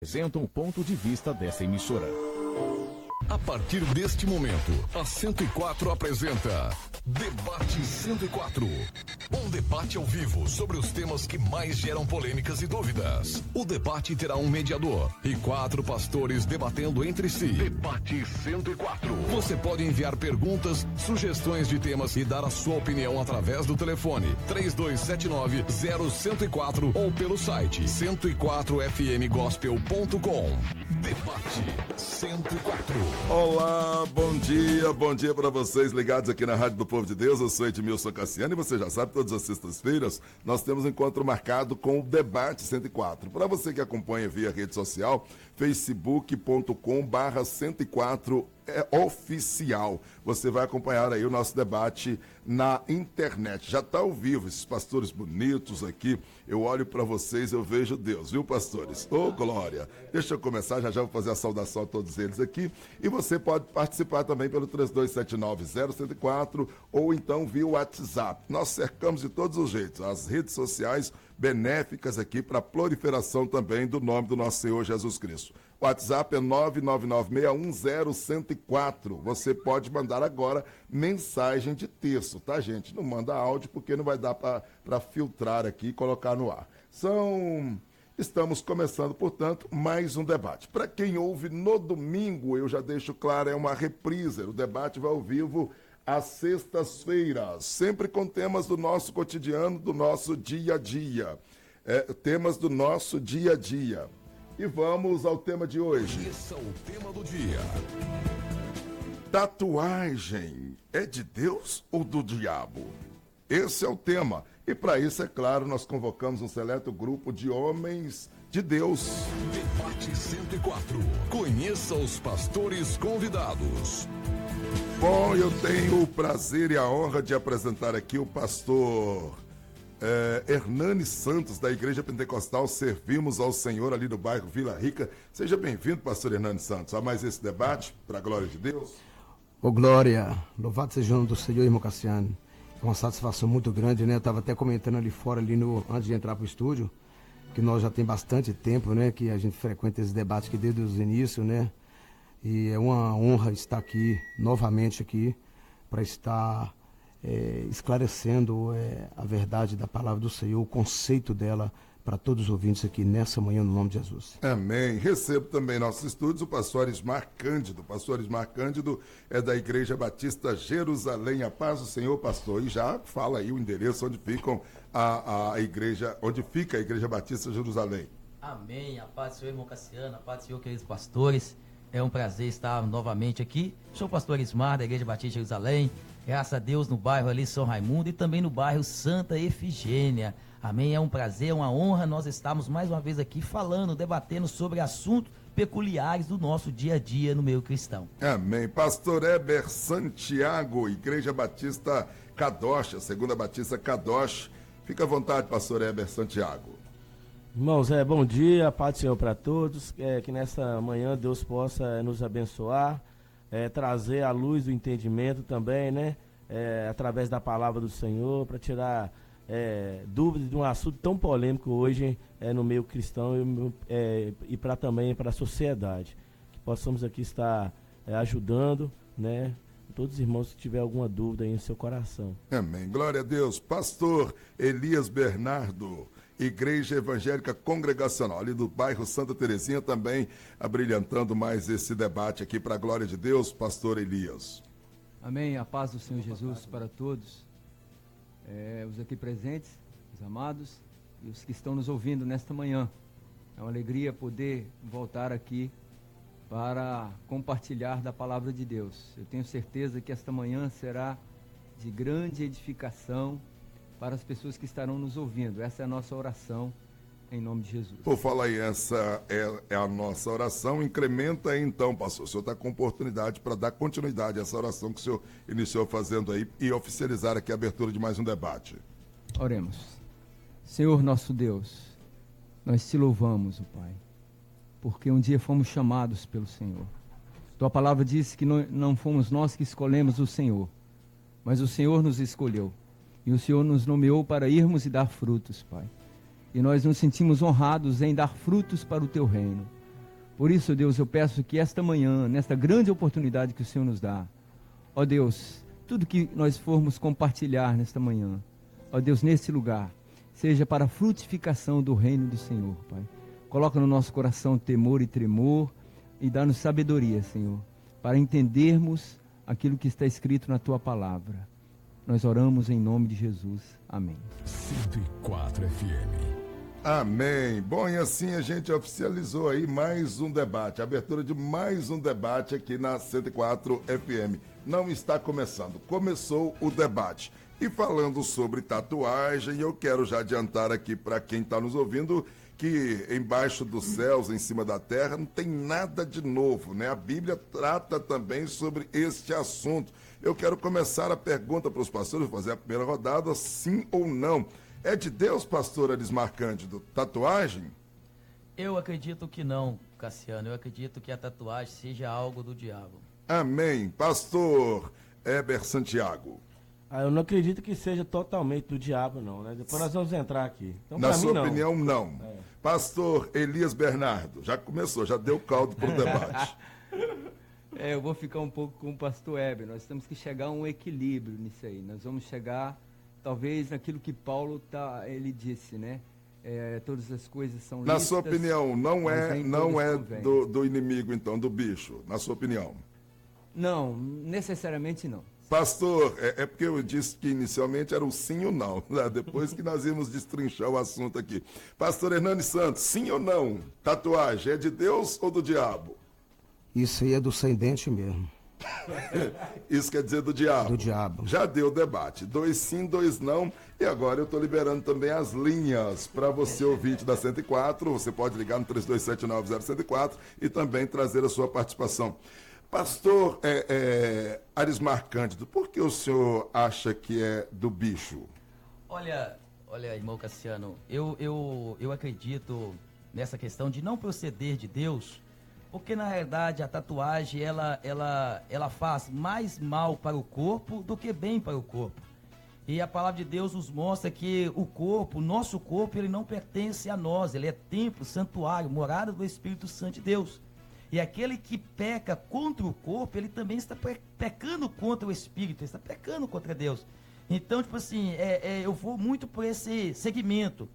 Apresentam o ponto de vista dessa emissora. A partir deste momento, a 104 apresenta Debate 104. Um debate ao vivo sobre os temas que mais geram polêmicas e dúvidas. O debate terá um mediador e 4 pastores debatendo entre si. Debate 104. Você pode enviar perguntas, sugestões de temas e dar a sua opinião através do telefone 3279-0104 ou pelo site 104fmgospel.com. Debate 104. Olá, bom dia para vocês ligados aqui na Rádio do Povo de Deus. Eu sou Edmilson Cassiano e você já sabe, todas as sextas-feiras nós temos um encontro marcado com o Debate 104. Para você que acompanha via rede social, facebook.com/104 oficial. Você vai acompanhar aí o nosso debate na internet. Já está ao vivo, esses pastores bonitos aqui. Eu olho para vocês, eu vejo Deus, viu, pastores? Ô, glória! Deixa eu começar, já vou fazer a saudação a todos eles aqui. E você pode participar também pelo 3279-0104 ou então via WhatsApp. Nós cercamos de todos os jeitos as redes sociais benéficas aqui para a proliferação também do nome do nosso Senhor Jesus Cristo. O WhatsApp é 999610104. Você pode mandar agora mensagem de texto, tá, gente? Não manda áudio porque não vai dar para filtrar aqui e colocar no ar. Estamos começando, portanto, mais um debate. Para quem ouve no domingo, eu já deixo claro, é uma reprise. O debate vai ao vivo às sextas-feiras, sempre com temas do nosso cotidiano, do nosso dia a dia. Temas do nosso dia a dia. E vamos ao tema de hoje. Esse é o tema do dia. Tatuagem é de Deus ou do diabo? Esse é o tema. E para isso, é claro, nós convocamos um seleto grupo de homens de Deus. Debate 104. Conheça os pastores convidados. Bom, eu tenho o prazer e a honra de apresentar aqui o pastor Hernani Santos, da Igreja Pentecostal Servimos ao Senhor, ali do bairro Vila Rica. Seja bem-vindo, pastor Hernani Santos, a mais esse debate, para a glória de Deus. Ô glória, louvado seja o nome do Senhor, irmão Cassiano. É uma satisfação muito grande, né? Eu estava até comentando ali fora, antes de entrar para o estúdio, que nós já tem bastante tempo, né? Que a gente frequenta esses debates aqui desde os inícios, né? E é uma honra estar aqui, novamente aqui, para estar esclarecendo a verdade da palavra do Senhor, o conceito dela para todos os ouvintes aqui nessa manhã, no nome de Jesus. Amém. Recebo também em nossos estúdios o pastor Ismar Cândido. O pastor Ismar Cândido é da Igreja Batista Jerusalém. A paz do Senhor, pastor. E já fala aí o endereço onde fica a Igreja Batista Jerusalém. Amém. A paz do Senhor, irmão Cassiano. A paz do Senhor, queridos pastores. É um prazer estar novamente aqui. Sou o pastor Ismar, da Igreja Batista Jerusalém. Graças a Deus, no bairro ali São Raimundo e também no bairro Santa Efigênia. Amém. É um prazer, é uma honra nós estarmos mais uma vez aqui falando, debatendo sobre assuntos peculiares do nosso dia a dia no meio cristão. Amém. Pastor Heber Santiago, Igreja Batista Kadosh, a Segunda Batista Kadosh. Fica à vontade, pastor Heber Santiago. Irmãos, bom dia, paz do Senhor para todos, que nessa manhã Deus possa nos abençoar, trazer a luz do entendimento também, né, através da palavra do Senhor, para tirar dúvidas de um assunto tão polêmico hoje no meio cristão e também para a sociedade, que possamos aqui estar ajudando, né, todos os irmãos que tiver alguma dúvida aí no seu coração. Amém, glória a Deus. Pastor Elias Bernardo, Igreja Evangélica Congregacional, ali do bairro Santa Terezinha, também abrilhantando mais esse debate aqui para a glória de Deus, pastor Elias. Amém, a paz do Senhor Jesus para todos, os aqui presentes, os amados e os que estão nos ouvindo nesta manhã. É uma alegria poder voltar aqui para compartilhar da palavra de Deus. Eu tenho certeza que esta manhã será de grande edificação para as pessoas que estarão nos ouvindo. Essa é a nossa oração, em nome de Jesus. Por falar aí, essa é a nossa oração. Incrementa aí então, pastor. O senhor está com oportunidade para dar continuidade a essa oração que o senhor iniciou fazendo aí e oficializar aqui a abertura de mais um debate. Oremos. Senhor nosso Deus, nós te louvamos, ó Pai, porque um dia fomos chamados pelo Senhor. Tua palavra diz que não fomos nós que escolhemos o Senhor, mas o Senhor nos escolheu. E o Senhor nos nomeou para irmos e dar frutos, Pai. E nós nos sentimos honrados em dar frutos para o Teu reino. Por isso, Deus, eu peço que esta manhã, nesta grande oportunidade que o Senhor nos dá, ó Deus, tudo que nós formos compartilhar nesta manhã, ó Deus, nesse lugar, seja para a frutificação do reino do Senhor, Pai. Coloca no nosso coração temor e tremor e dá-nos sabedoria, Senhor, para entendermos aquilo que está escrito na Tua palavra. Nós oramos em nome de Jesus. Amém. 104 FM. Amém. Bom, e assim a gente oficializou aí mais um debate, a abertura de mais um debate aqui na 104 FM. Não está começando, começou o debate. E falando sobre tatuagem, eu quero já adiantar aqui para quem está nos ouvindo que embaixo dos céus, em cima da terra, não tem nada de novo, né? A Bíblia trata também sobre este assunto. Eu quero começar a pergunta para os pastores, fazer a primeira rodada, sim ou não. É de Deus, pastor Elismar Cândido, tatuagem? Eu acredito que não, Cassiano. Eu acredito que a tatuagem seja algo do diabo. Amém. Pastor Heber Santiago. Eu não acredito que seja totalmente do diabo, não, né? Depois nós vamos entrar aqui. Então, Na sua mim, opinião, não. Pastor Elias Bernardo, já começou, já deu caldo para o debate. Eu vou ficar um pouco com o pastor Heber. Nós temos que chegar a um equilíbrio nisso aí. Nós vamos chegar, talvez, naquilo que Paulo ele disse, né? Todas as coisas são lícitas. Na sua opinião, não é do inimigo, então, do bicho, na sua opinião? Não, necessariamente não. Pastor, é porque eu disse que inicialmente era o sim ou não, né? Depois que nós íamos destrinchar o assunto aqui. Pastor Hernani Santos, sim ou não? Tatuagem é de Deus ou do diabo? Isso aí é do sem dente mesmo. Isso quer dizer do diabo? Do diabo. Já deu debate. 2 sim, 2 não. E agora eu estou liberando também as linhas para você, ouvinte da 104. Você pode ligar no 3279-0104 e também trazer a sua participação. Pastor Elismar Cândido, por que o senhor acha que é do bicho? Olha, irmão Cassiano, eu acredito nessa questão de não proceder de Deus, porque na realidade a tatuagem ela faz mais mal para o corpo do que bem para o corpo. E a palavra de Deus nos mostra que o nosso corpo, ele não pertence a nós, ele é templo, santuário, morada do Espírito Santo de Deus. E aquele que peca contra o corpo, ele também está pecando contra o Espírito, ele está pecando contra Deus. Então, tipo assim, eu vou muito por esse segmento.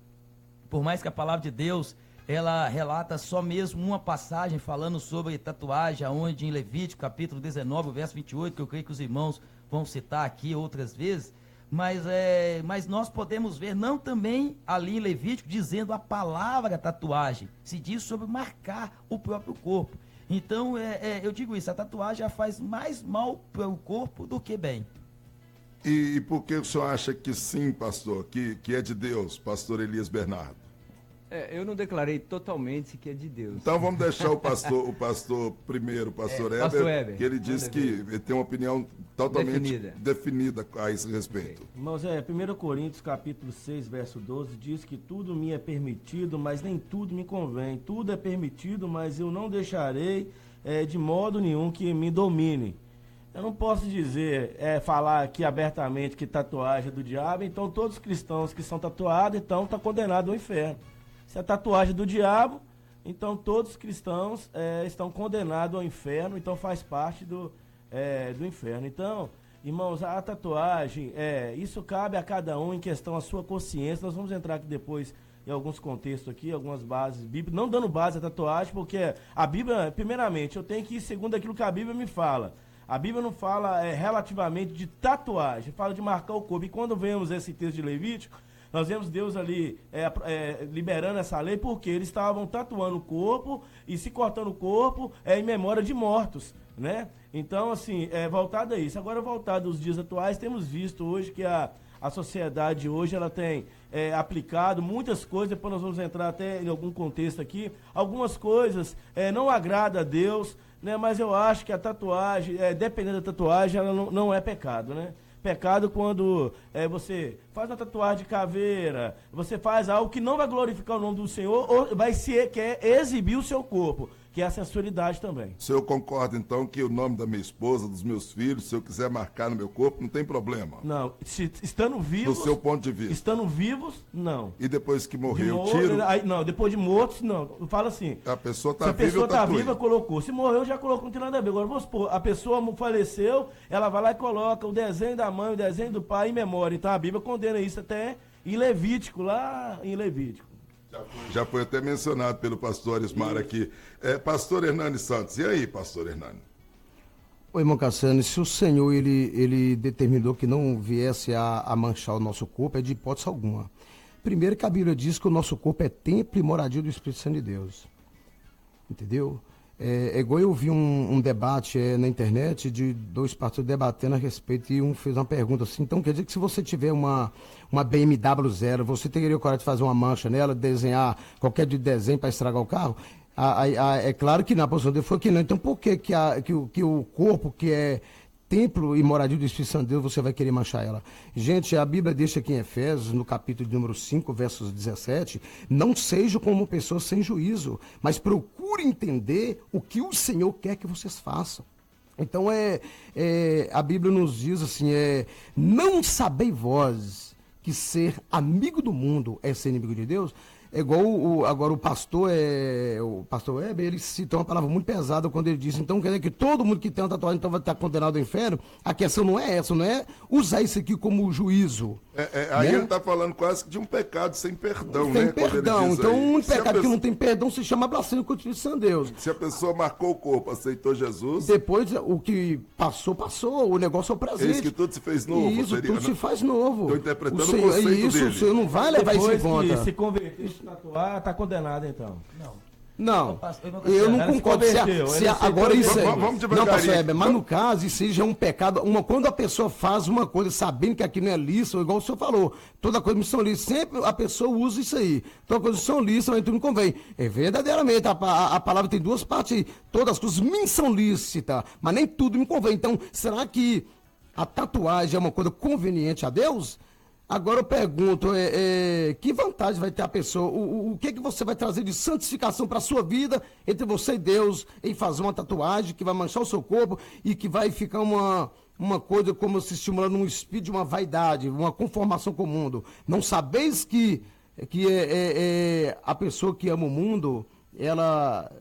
Por mais que a palavra de Deus, ela relata só mesmo uma passagem falando sobre tatuagem, onde em Levítico, capítulo 19, verso 28, que eu creio que os irmãos vão citar aqui outras vezes, mas nós podemos ver, não também ali em Levítico, dizendo a palavra tatuagem, se diz sobre marcar o próprio corpo. Então, eu digo isso, a tatuagem já faz mais mal para o corpo do que bem. E por que o senhor acha que sim, pastor, que é de Deus, pastor Elias Bernardo? Eu não declarei totalmente que é de Deus. Então vamos deixar o pastor primeiro, pastor Heber, que ele disse que ele tem uma opinião totalmente definida a esse respeito. Okay. Irmãos, 1 Coríntios capítulo 6, verso 12, diz que tudo me é permitido, mas nem tudo me convém. Tudo é permitido, mas eu não deixarei de modo nenhum que me domine. Eu não posso dizer, falar aqui abertamente que tatuagem é do diabo, então todos os cristãos que são tatuados, então estão condenados ao inferno. Se é tatuagem do diabo, então todos os cristãos estão condenados ao inferno, então faz parte do inferno. Então, irmãos, a tatuagem, isso cabe a cada um em questão à sua consciência. Nós vamos entrar aqui depois em alguns contextos aqui, algumas bases bíblicas, não dando base à tatuagem, porque a Bíblia, primeiramente, eu tenho que ir segundo aquilo que a Bíblia me fala. A Bíblia não fala relativamente de tatuagem, fala de marcar o corpo. E quando vemos esse texto de Levítico, nós vemos Deus ali liberando essa lei porque eles estavam tatuando o corpo e se cortando o corpo em memória de mortos, né? Então, assim, voltado a isso. Agora, voltado aos dias atuais, temos visto hoje que a sociedade hoje ela tem aplicado muitas coisas, depois nós vamos entrar até em algum contexto aqui, algumas coisas não agradam a Deus, né? Mas eu acho que a tatuagem, dependendo da tatuagem, ela não é pecado, né? Pecado quando você faz uma tatuagem de caveira, você faz algo que não vai glorificar o nome do Senhor, ou vai ser, quer exibir o seu corpo, que é a sensualidade também. O senhor concorda, então, que o nome da minha esposa, dos meus filhos, se eu quiser marcar no meu corpo, não tem problema? Não, estando vivos... Do seu ponto de vista. Estando vivos, não. E depois que morrer, eu morto, tiro? aí, não, depois de mortos, não. Fala assim. A pessoa está se a viva, pessoa eu está tatuei. viva, colocou. Se morreu, já colocou, não tem nada a ver. Agora, vamos supor, a pessoa faleceu, ela vai lá e coloca o desenho da mãe, o desenho do pai em memória. Então a Bíblia condena isso até em Levítico, lá em Levítico. Já foi até mencionado pelo pastor Ismar aqui. Pastor Hernani Santos, e aí, pastor Hernani? Ô, irmão Cassiano, se o Senhor ele determinou que não viesse a manchar o nosso corpo, é de hipótese alguma. Primeiro que a Bíblia diz que o nosso corpo é templo e moradia do Espírito Santo de Deus. Entendeu? É igual eu vi um debate na internet de dois pastores debatendo a respeito e um fez uma pergunta assim, então quer dizer que se você tiver uma BMW zero, você teria coragem de fazer uma mancha nela, desenhar qualquer de desenho para estragar o carro? É claro que na posição dele foi que não. Então por que o corpo que é templo e moradia do Espírito Santo de Deus, você vai querer manchar ela? Gente, a Bíblia deixa aqui em Efésios, no capítulo de número 5, versos 17, não seja como pessoas sem juízo, mas procure entender o que o Senhor quer que vocês façam. Então, a Bíblia nos diz assim, não sabei vós que ser amigo do mundo é ser inimigo de Deus? É igual agora o pastor Weber, ele citou uma palavra muito pesada quando ele disse, então quer dizer que todo mundo que tem uma tatuagem então vai estar condenado ao inferno. A questão não é essa, não é usar isso aqui como juízo. Aí né? ele está falando quase de um pecado sem perdão, Sem né? perdão. Então um pecado que não tem perdão se chama blasfêmia contra o Espírito Santo de Deus. Se a pessoa marcou o corpo, aceitou Jesus... Depois o que passou, o negócio é o presente. Isso que tudo se fez novo. Isso, tudo se faz novo. Estou interpretando o Senhor, conceito dele. O Senhor não vai levar isso em conta. Depois que se converter, se tatuar, está condenado então. Não, eu não concordo. Agora isso aí. Vamos não, devagarinho. pastor Heber, mas no caso, isso aí já é um pecado. Quando a pessoa faz uma coisa sabendo que aquilo não é lícito, igual o senhor falou, toda coisa missão lícita, sempre a pessoa usa isso aí. Toda coisa missão lícita, mas tudo não convém. Verdadeiramente, a palavra tem duas partes aí. Todas as coisas me são lícitas, mas nem tudo me convém. Então, será que a tatuagem é uma coisa conveniente a Deus? Agora eu pergunto, que vantagem vai ter a pessoa? O que você vai trazer de santificação para a sua vida entre você e Deus em fazer uma tatuagem que vai manchar o seu corpo e que vai ficar uma coisa como se estimulando um espírito de uma vaidade, uma conformação com o mundo? Não sabeis que a pessoa que ama o mundo, ela...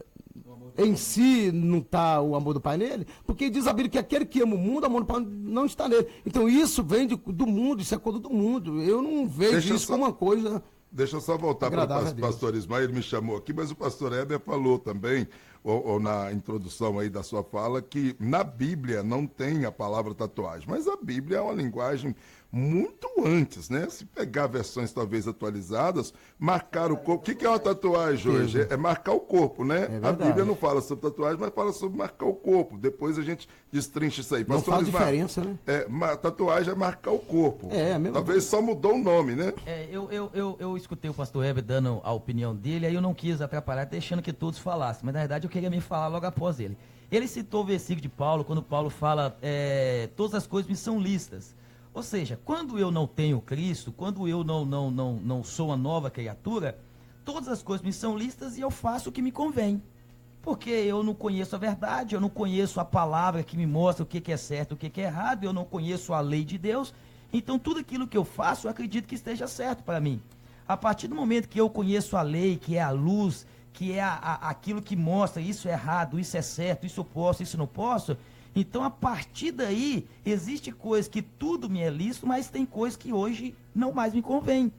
em si não está o amor do Pai nele, porque diz a Bíblia que aquele que ama o mundo, o amor do Pai não está nele. Então isso vem do mundo, isso é coisa do mundo. Eu não vejo isso como uma coisa... Deixa eu só voltar para o pastor Ismael, ele me chamou aqui, mas o pastor Heber falou também, ou na introdução aí da sua fala, que na Bíblia não tem a palavra tatuagem, mas a Bíblia é uma linguagem muito antes, né? Se pegar versões talvez atualizadas, marcar o corpo. O que é uma tatuagem hoje? É marcar o corpo, né? A Bíblia não fala sobre tatuagem, mas fala sobre marcar o corpo. Depois a gente destrincha isso aí. Não faz diferença, né? Tatuagem é marcar o corpo. Mesmo. Talvez só mudou o nome, né? Eu escutei o pastor Heber dando a opinião dele, aí eu não quis atrapalhar, deixando que todos falassem. Mas na verdade eu queria me falar logo após ele. Ele citou o versículo de Paulo, quando Paulo fala, todas as coisas me são lícitas. Ou seja, quando eu não tenho Cristo, quando eu não sou uma nova criatura, todas as coisas me são lícitas e eu faço o que me convém. Porque eu não conheço a verdade, eu não conheço a palavra que me mostra o que é certo, o que é errado, eu não conheço a lei de Deus. Então tudo aquilo que eu faço, eu acredito que esteja certo para mim. A partir do momento que eu conheço a lei, que é a luz, que é aquilo que mostra isso é errado, isso é certo, isso eu posso, isso não posso... Então, a partir daí, existe coisa que tudo me é lícito, mas tem coisa que hoje não mais me convém.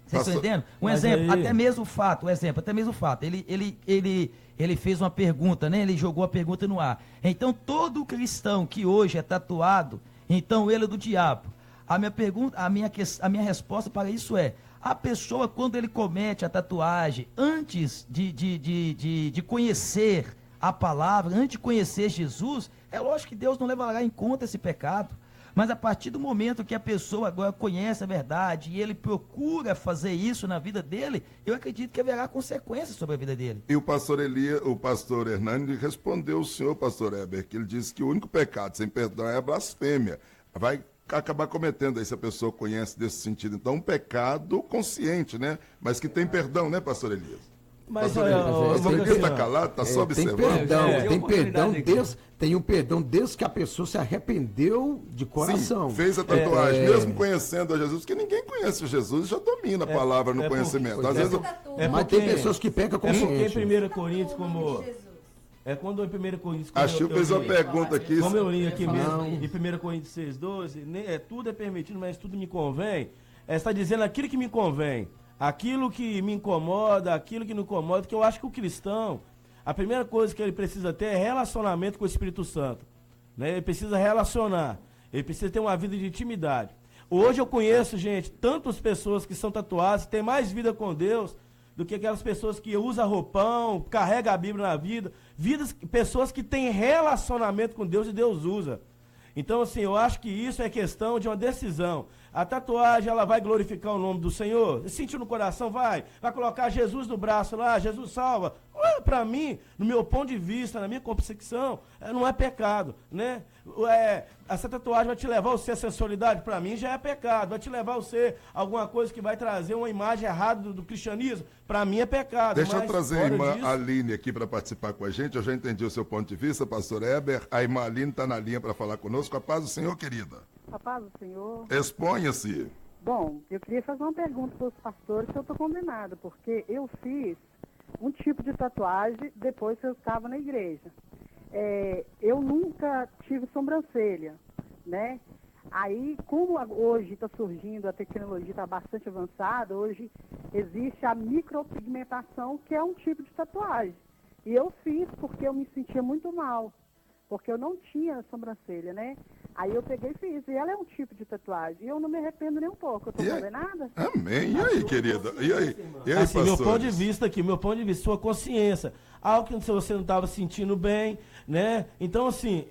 Vocês estão entendendo? Um exemplo, até mesmo o fato. Ele fez uma pergunta, né? Ele jogou a pergunta no ar. Então, todo cristão que hoje é tatuado, então ele é do diabo. A minha resposta para isso é, a pessoa, quando ele comete a tatuagem, antes de conhecer a palavra, antes de conhecer Jesus, é lógico que Deus não levará em conta esse pecado. Mas a partir do momento que a pessoa agora conhece a verdade e ele procura fazer isso na vida dele, eu acredito que haverá consequências sobre a vida dele. E o pastor Hernani respondeu o senhor, pastor Heber, que ele disse que o único pecado sem perdão é a blasfêmia. Vai acabar cometendo aí, se a pessoa conhece desse sentido. Então, um pecado consciente, né? Mas que tem perdão, né, pastor Elias? Mas Pastor Elias, olha, ele está calado, está só Tem observando. perdão, É, tem perdão oportunidade desde, tem um perdão desde que a pessoa se arrependeu de coração. Sim, fez a tatuagem, mesmo conhecendo a Jesus, porque ninguém conhece Jesus e já domina a palavra no conhecimento. Às vezes, Mas tem pessoas que pecam porque consciente. em 1 Coríntios, como... quando em 1 Coríntios... a Chiu fez uma pergunta aqui. Como eu li aqui mesmo, em 1 Coríntios 6,12, tudo é permitido, mas tudo me convém. Está dizendo aquilo que me convém, aquilo que me incomoda, aquilo que não incomoda, que eu acho que o cristão, a primeira coisa que ele precisa ter é relacionamento com o Espírito Santo. Né? Ele precisa relacionar, ele precisa ter uma vida de intimidade. Hoje eu conheço, gente, tantas pessoas que são tatuadas, têm mais vida com Deus do que aquelas pessoas que usam roupão, carregam a Bíblia na vida, pessoas que têm relacionamento com Deus e Deus usa. Então, assim, eu acho que isso é questão de uma decisão. A tatuagem, ela vai glorificar o nome do Senhor? Sentiu no coração? Vai colocar Jesus no braço lá, Jesus salva. Para mim, no meu ponto de vista, na minha concepção, não é pecado, né? Essa tatuagem vai te levar a ser a sensualidade? Para mim já é pecado. Vai te levar a ser alguma coisa que vai trazer uma imagem errada do cristianismo? Para mim é pecado. Deixa eu mas trazer a fora irmã disso, Aline aqui para participar com a gente. Eu já entendi o seu ponto de vista, pastor Heber. A irmã Aline está na linha para falar conosco. A paz do Senhor, querida. A paz do Senhor. Exponha-se. Bom, eu queria fazer uma pergunta para os pastores se eu estou condenada, porque eu fiz um tipo de tatuagem depois que eu estava na igreja. Eu nunca tive sobrancelha, né? Aí, como hoje está surgindo, a tecnologia está bastante avançada, hoje existe a micropigmentação, que é um tipo de tatuagem. E eu fiz porque eu me sentia muito mal, porque eu não tinha sobrancelha, né? Aí eu peguei e fiz. E ela é um tipo de tatuagem. E eu não me arrependo nem um pouco. Eu estou condenada? Amém. E aí, querida? E aí, assim, meu ponto de pastores? vista aqui, sua consciência. Algo que você não estava sentindo bem, né? Então, assim,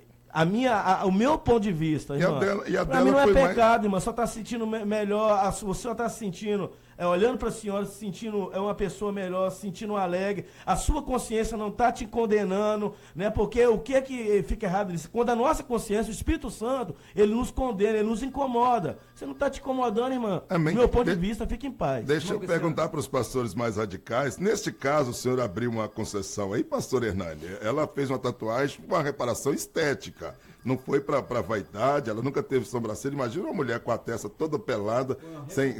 o meu ponto de vista, irmã, pra mim não é pecado, irmã, só está sentindo melhor, você só está se sentindo, olhando para a senhora, se sentindo uma pessoa melhor, se sentindo alegre, a sua consciência não está te condenando, né? Porque o que é que fica errado nisso? Quando a nossa consciência, o Espírito Santo, ele nos condena, ele nos incomoda. Você não está te incomodando, irmã. Amém. Do meu ponto de vista, fica em paz. Deixa eu perguntar para os pastores mais radicais. Neste caso, o senhor abriu uma concessão aí, pastor Hernani. Ela fez uma tatuagem com uma reparação estética. Não foi para vaidade, ela nunca teve sobrancelha. Imagina uma mulher com a testa toda pelada.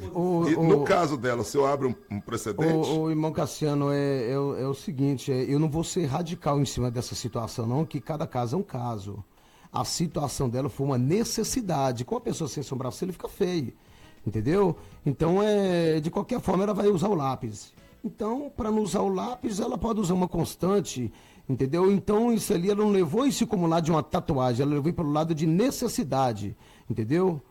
No caso dela, o senhor abre um precedente? O irmão Cassiano, é o seguinte, eu não vou ser radical em cima dessa situação, não, que cada caso é um caso. A situação dela foi uma necessidade. Com a pessoa sem sobrancelha fica feio, entendeu? Então, de qualquer forma, ela vai usar o lápis. Então, para não usar o lápis, ela pode usar uma constante, entendeu? Então, isso ali, ela não levou isso como lado de uma tatuagem, ela levou pelo lado de necessidade, entendeu?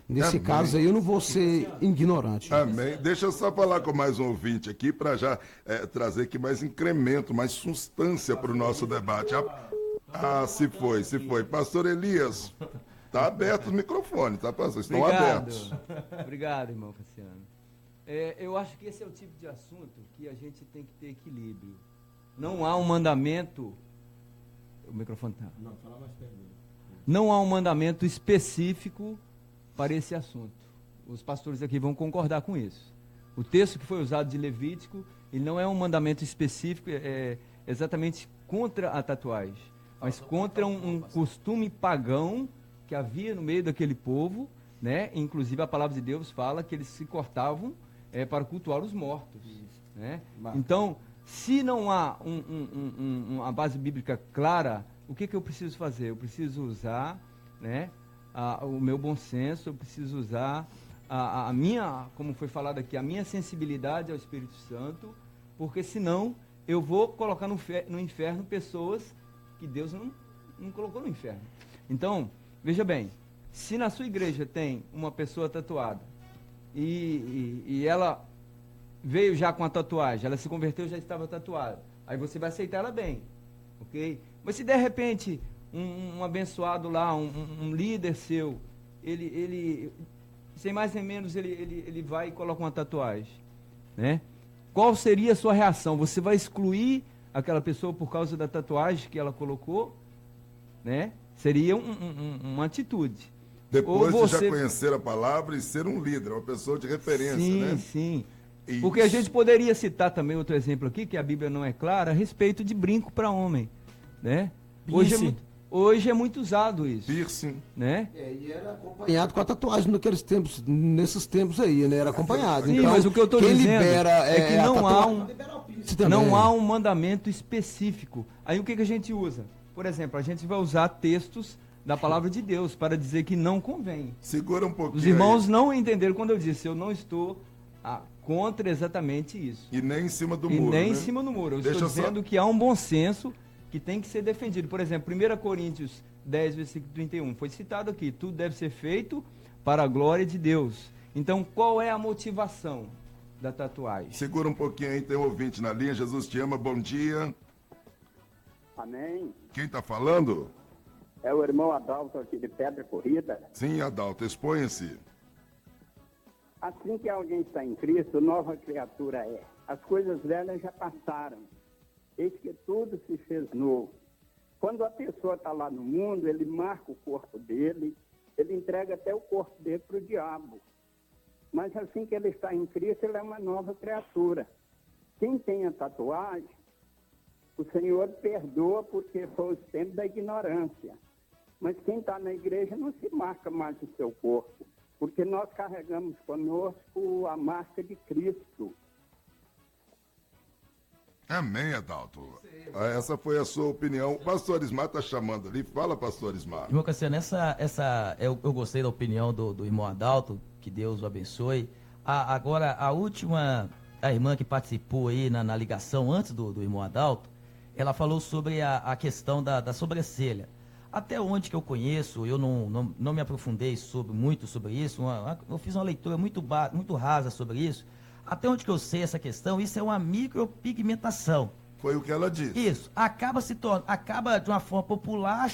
Nesse caso aí, eu não vou ser ignorante. Amém. Deixa eu só falar com mais um ouvinte aqui para já trazer aqui mais incremento, mais substância para o nosso debate. Se foi. Pastor Elias, está aberto o microfone, tá, pastor? Estão abertos. Obrigado, irmão Cassiano. Eu acho que esse é o tipo de assunto que a gente tem que ter equilíbrio. Não há um mandamento... O microfone está... Não, fala mais perto. Não há um mandamento específico para esse assunto. Os pastores aqui vão concordar com isso. O texto que foi usado de Levítico, ele não é um mandamento específico, exatamente contra a tatuagem, mas contra um costume pagão que havia no meio daquele povo, né? Inclusive a palavra de Deus fala que eles se cortavam para cultuar os mortos. Né? Então, se não há uma base bíblica clara, o que eu preciso fazer? Eu preciso usar, né, o meu bom senso, eu preciso usar a minha, como foi falado aqui, a minha sensibilidade ao Espírito Santo, porque senão eu vou colocar no inferno pessoas que Deus não colocou no inferno. Então, veja bem, se na sua igreja tem uma pessoa tatuada e ela veio já com a tatuagem, ela se converteu e já estava tatuada, aí você vai aceitar ela bem, ok? Mas se de repente um abençoado lá, um líder seu, ele sem mais nem menos, ele vai e coloca uma tatuagem, né? Qual seria a sua reação? Você vai excluir aquela pessoa por causa da tatuagem que ela colocou, né? Seria uma atitude. Depois ou de já você... conhecer a palavra e ser um líder, uma pessoa de referência, sim, né? Sim, Isso. Porque a gente poderia citar também outro exemplo aqui, que a Bíblia não é clara, a respeito de brinco para homem, né? Hoje é muito usado isso. Piercing. Né? E era acompanhado com a tatuagem nesses tempos aí, né? Era acompanhado. Sim, então, mas o que eu estou dizendo é que não há um mandamento específico. Aí o que a gente usa? Por exemplo, a gente vai usar textos da palavra de Deus para dizer que não convém. Segura um pouquinho. Os irmãos aí. não entenderam quando eu disse, eu não estou contra exatamente isso. E nem em cima do E muro. nem né? em cima do muro. Eu Deixa estou só- dizendo que há um bom senso que tem que ser defendido. Por exemplo, 1 Coríntios 10, versículo 31, foi citado aqui, tudo deve ser feito para a glória de Deus. Então, qual é a motivação da tatuagem? Segura um pouquinho aí, tem um ouvinte na linha. Jesus te ama, bom dia. Amém. Quem está falando? É o irmão Adalto aqui de Pedra Corrida. Sim, Adalto, exponha-se. Assim que alguém está em Cristo, nova criatura é. As coisas velhas já passaram. Eis que tudo se fez novo. Quando a pessoa está lá no mundo, ele marca o corpo dele, ele entrega até o corpo dele para o diabo. Mas assim que ele está em Cristo, ele é uma nova criatura. Quem tem a tatuagem, o Senhor perdoa porque foi o tempo da ignorância. Mas quem está na igreja não se marca mais o seu corpo, porque nós carregamos conosco a marca de Cristo. Amém, Adalto. Essa foi a sua opinião. O pastor Ismar está chamando ali. Fala, pastor Ismar. Irmão Cassiano, eu gostei da opinião do irmão Adalto, que Deus o abençoe. Agora, a irmã que participou aí na ligação antes do irmão Adalto, ela falou sobre a questão da sobrancelha. Até onde que eu conheço, eu não me aprofundei muito sobre isso, eu fiz uma leitura muito rasa sobre isso. Até onde que eu sei essa questão, isso é uma micropigmentação. Foi o que ela disse. Isso, acaba de uma forma popular,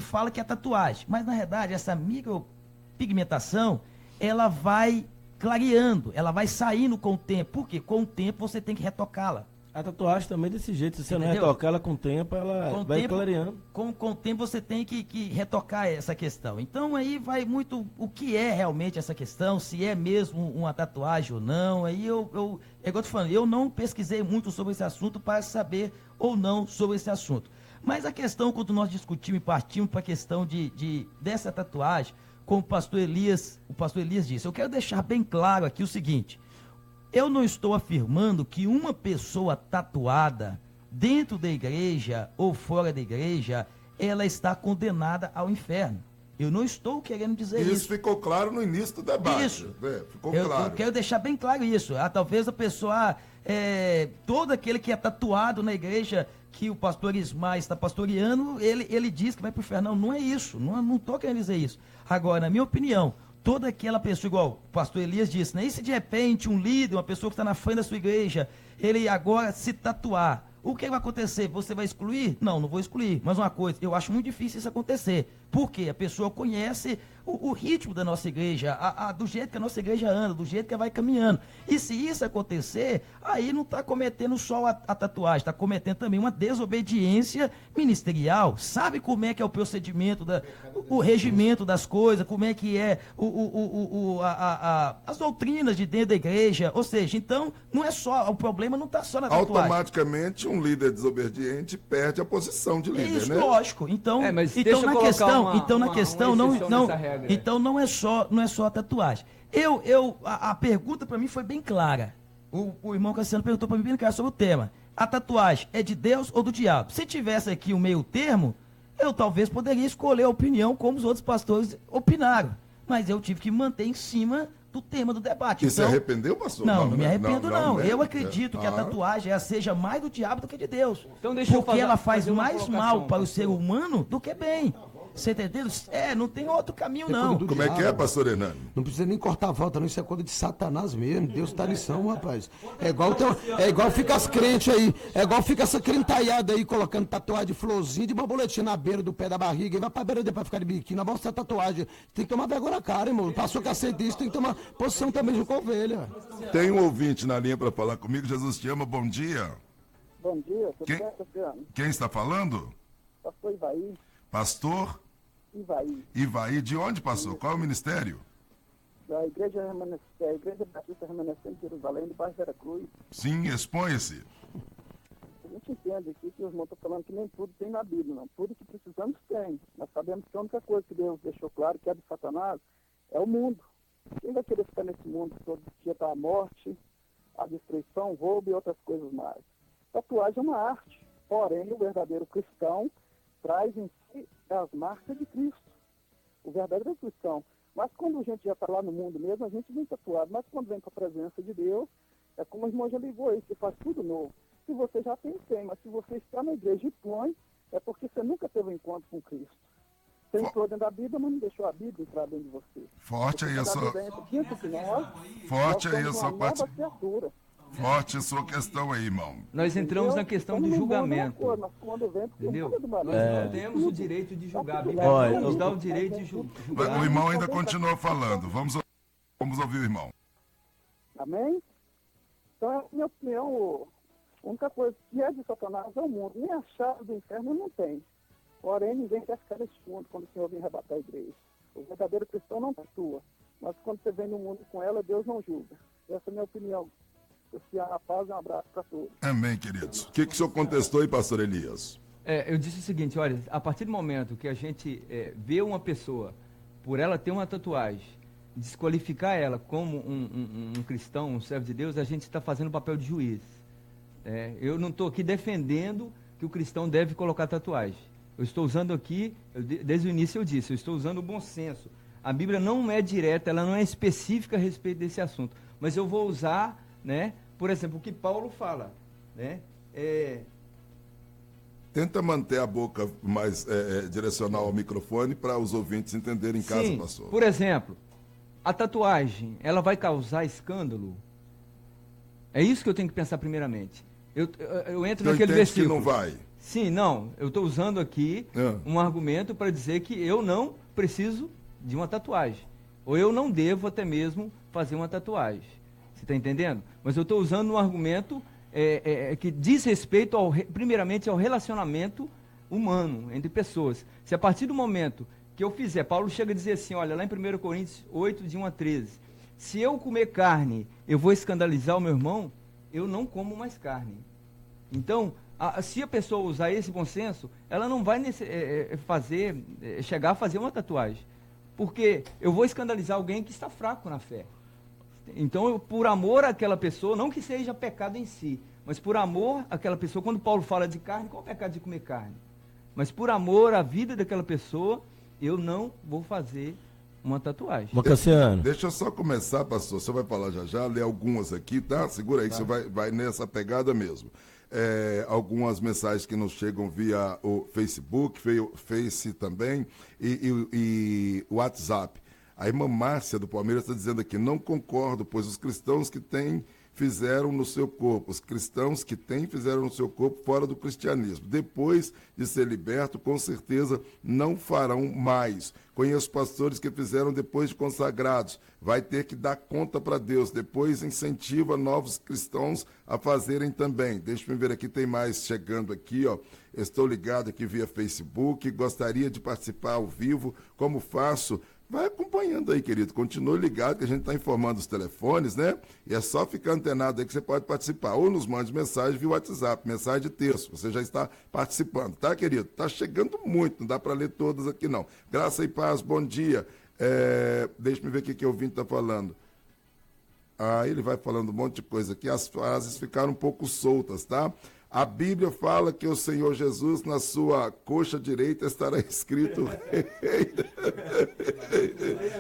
fala que é tatuagem. Mas na verdade, essa micropigmentação, ela vai clareando, ela vai saindo com o tempo. Por quê? Com o tempo você tem que retocá-la. A tatuagem também é desse jeito, se você não Entendeu? retocar ela com o tempo, ela vai clareando. Com o tempo você tem que retocar essa questão. Então aí vai muito o que é realmente essa questão, se é mesmo uma tatuagem ou não. Aí é igual eu tô falando, eu não pesquisei muito sobre esse assunto para saber ou não sobre esse assunto. Mas a questão, quando nós discutimos e partimos para a questão dessa tatuagem, como o pastor Elias disse, eu quero deixar bem claro aqui o seguinte: eu não estou afirmando que uma pessoa tatuada dentro da igreja ou fora da igreja, ela está condenada ao inferno. Eu não estou querendo dizer isso. Isso ficou claro no início do debate. Isso. Ficou Eu claro. quero deixar bem claro isso. Talvez a pessoa, todo aquele que é tatuado na igreja, que o pastor Ismar está pastoreando, ele diz que vai para o inferno. Não é isso. Não estou querendo dizer isso. Agora, na minha opinião, toda aquela pessoa, igual o pastor Elias disse, né? E se de repente um líder, uma pessoa que está na frente da sua igreja, ele agora se tatuar, o que vai acontecer? Você vai excluir? Não vou excluir. Mas uma coisa, eu acho muito difícil isso acontecer. Por quê? A pessoa conhece o ritmo da nossa igreja, do jeito que a nossa igreja anda, do jeito que ela vai caminhando. E se isso acontecer, aí não está cometendo só a tatuagem, está cometendo também uma desobediência ministerial. Sabe como é que é o procedimento, o regimento das coisas, como é que é as doutrinas de dentro da igreja. Ou seja, então, não é só, o problema não está só na tatuagem. Automaticamente, um líder desobediente perde a posição de líder, Isso, né? lógico. Então, mas então deixa eu na colocar questão, uma exceção nessa regra. então não é só a tatuagem. A pergunta para mim foi bem clara. O irmão Cassiano perguntou para mim bem claro sobre o tema. A tatuagem é de Deus ou do diabo? Se tivesse aqui um meio termo, eu talvez poderia escolher a opinião como os outros pastores opinaram. Mas eu tive que manter em cima do tema do debate. E se arrependeu, pastor? Não me arrependo não. né? Eu acredito que a tatuagem seja mais do diabo do que de Deus. Então deixa eu porque ela faz fazer uma mais colocação, mal para o pastor. ser humano do que bem. Você entendeu? Não tem outro caminho, não. Como é que é, pastor Hernani? Não precisa nem cortar a volta, não. Isso é coisa de Satanás mesmo. Deus tá lição, rapaz. É igual fica as crentes aí. É igual fica essa crentaiada aí, colocando tatuagem de florzinha, de borboletinha na beira do pé da barriga. E vai pra beira depois ficar de biquíni. Vai mostrar tatuagem. Tem que tomar vergonha na cara, irmão. Passou que aceita isso, tem que tomar posição também de ovelha. Tem um ouvinte na linha para falar comigo. Jesus te ama, bom dia. Bom dia, tudo Quem? bem, Cassiano? Quem está falando? Pastor Ivaí. Pastor? Ivaí. Ivaí, de onde, pastor? Qual é o ministério? Da Igreja Batista Remanescente de Jerusalém, do bairro Veracruz. Sim, exponha-se. A gente entende aqui que os irmãos estão falando que nem tudo tem na Bíblia, não. Tudo que precisamos tem. Nós sabemos que a única coisa que Deus deixou claro que é de Satanás é o mundo. Quem vai querer ficar nesse mundo todo dia está a morte, a destruição, o roubo e outras coisas mais. Tatuagem é uma arte, porém o verdadeiro cristão traz em si as marcas de Cristo. O verdadeiro cristão. Mas quando a gente já está lá no mundo mesmo, a gente vem tatuado. Mas quando vem com a presença de Deus, é como o irmão já ligou aí, que faz tudo novo. Se você já tem, mas se você está na igreja e põe, é porque você nunca teve um encontro com Cristo. Você entrou dentro da Bíblia, mas não deixou a Bíblia entrar dentro de você. Forte aí a sua... Forte a sua questão aí, irmão. Nós entramos na questão de julgamento. Entendeu? Nós não temos o direito de julgar. A Bíblia nos dá o direito de julgar. O irmão ainda continua falando. Vamos ouvir o irmão. Amém? Então, na minha opinião, a única coisa que é de Satanás é o mundo. Nem a chave do inferno não tem. Porém, ninguém quer ficar nesse mundo quando o Senhor vem arrebatar a igreja. O verdadeiro cristão não tatua. Mas quando você vem no mundo com ela, Deus não julga. Essa é a minha opinião. A paz, um abraço para todos. Amém, queridos. O que o senhor contestou aí, pastor Elias? Eu disse o seguinte, olha, a partir do momento que a gente vê uma pessoa, por ela ter uma tatuagem, desqualificar ela como um cristão, um servo de Deus, a gente está fazendo o papel de juiz. Eu não estou aqui defendendo que o cristão deve colocar tatuagem. Eu estou usando aqui, desde o início eu disse, eu estou usando o bom senso. A Bíblia não é direta, ela não é específica a respeito desse assunto. Mas eu vou usar, né, por exemplo, o que Paulo fala, né? Tenta manter a boca mais direcional ao microfone para os ouvintes entenderem em casa, Sim, pastor. Por exemplo, a tatuagem, ela vai causar escândalo? É isso que eu tenho que pensar primeiramente. Eu entro naquele versículo. Que não vai. Sim, não. Eu estou usando aqui um argumento para dizer que eu não preciso de uma tatuagem. Ou eu não devo até mesmo fazer uma tatuagem. Você está entendendo? Mas eu estou usando um argumento que diz respeito, primeiramente, ao relacionamento humano entre pessoas. Se a partir do momento que eu fizer, Paulo chega a dizer assim, olha, lá em 1 Coríntios 8, de 1 a 13, se eu comer carne, eu vou escandalizar o meu irmão, eu não como mais carne. Então, se a pessoa usar esse bom senso, ela não vai chegar a fazer uma tatuagem. Porque eu vou escandalizar alguém que está fraco na fé. Então, por amor àquela pessoa, não que seja pecado em si, mas por amor àquela pessoa, quando Paulo fala de carne, qual é o pecado de comer carne? Mas por amor à vida daquela pessoa, eu não vou fazer uma tatuagem. Mocassiano. Deixa eu só começar, pastor, você vai falar já, ler algumas aqui, tá? Segura aí que você vai nessa pegada mesmo. Algumas mensagens que nos chegam via o Facebook, Face também, e o WhatsApp. A irmã Márcia do Palmeiras está dizendo aqui, não concordo, pois os cristãos que fizeram no seu corpo, fizeram no seu corpo fora do cristianismo. Depois de ser liberto, com certeza não farão mais. Conheço pastores que fizeram depois de consagrados. Vai ter que dar conta para Deus. Depois incentiva novos cristãos a fazerem também. Deixa eu ver aqui, tem mais chegando aqui, ó. Estou ligado aqui via Facebook, gostaria de participar ao vivo. Como faço? Vai acompanhando aí, querido. Continue ligado que a gente está informando os telefones, né? E é só ficar antenado aí que você pode participar. Ou nos mande mensagem via WhatsApp, mensagem de texto. Você já está participando, tá, querido? Tá chegando muito, não dá para ler todas aqui, não. Graça e paz, bom dia. Deixa eu ver o que o ouvinte está falando. Ele vai falando um monte de coisa aqui. As frases ficaram um pouco soltas, tá? A Bíblia fala que o Senhor Jesus, na sua coxa direita, estará escrito rei.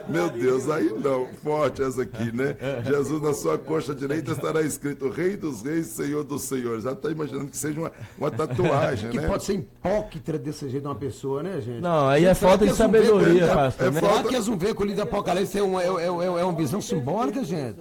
Meu Deus, aí não, forte essa aqui, né? Jesus, na sua coxa direita, estará escrito Rei dos Reis, Senhor dos Senhores. Já está imaginando que seja uma tatuagem, né? Que pode ser hipócrita desse jeito de uma pessoa, né, gente? Não, aí é falta de sabedoria, pastor. Será que eles não veem que o livro do Apocalipse é uma visão simbólica, gente?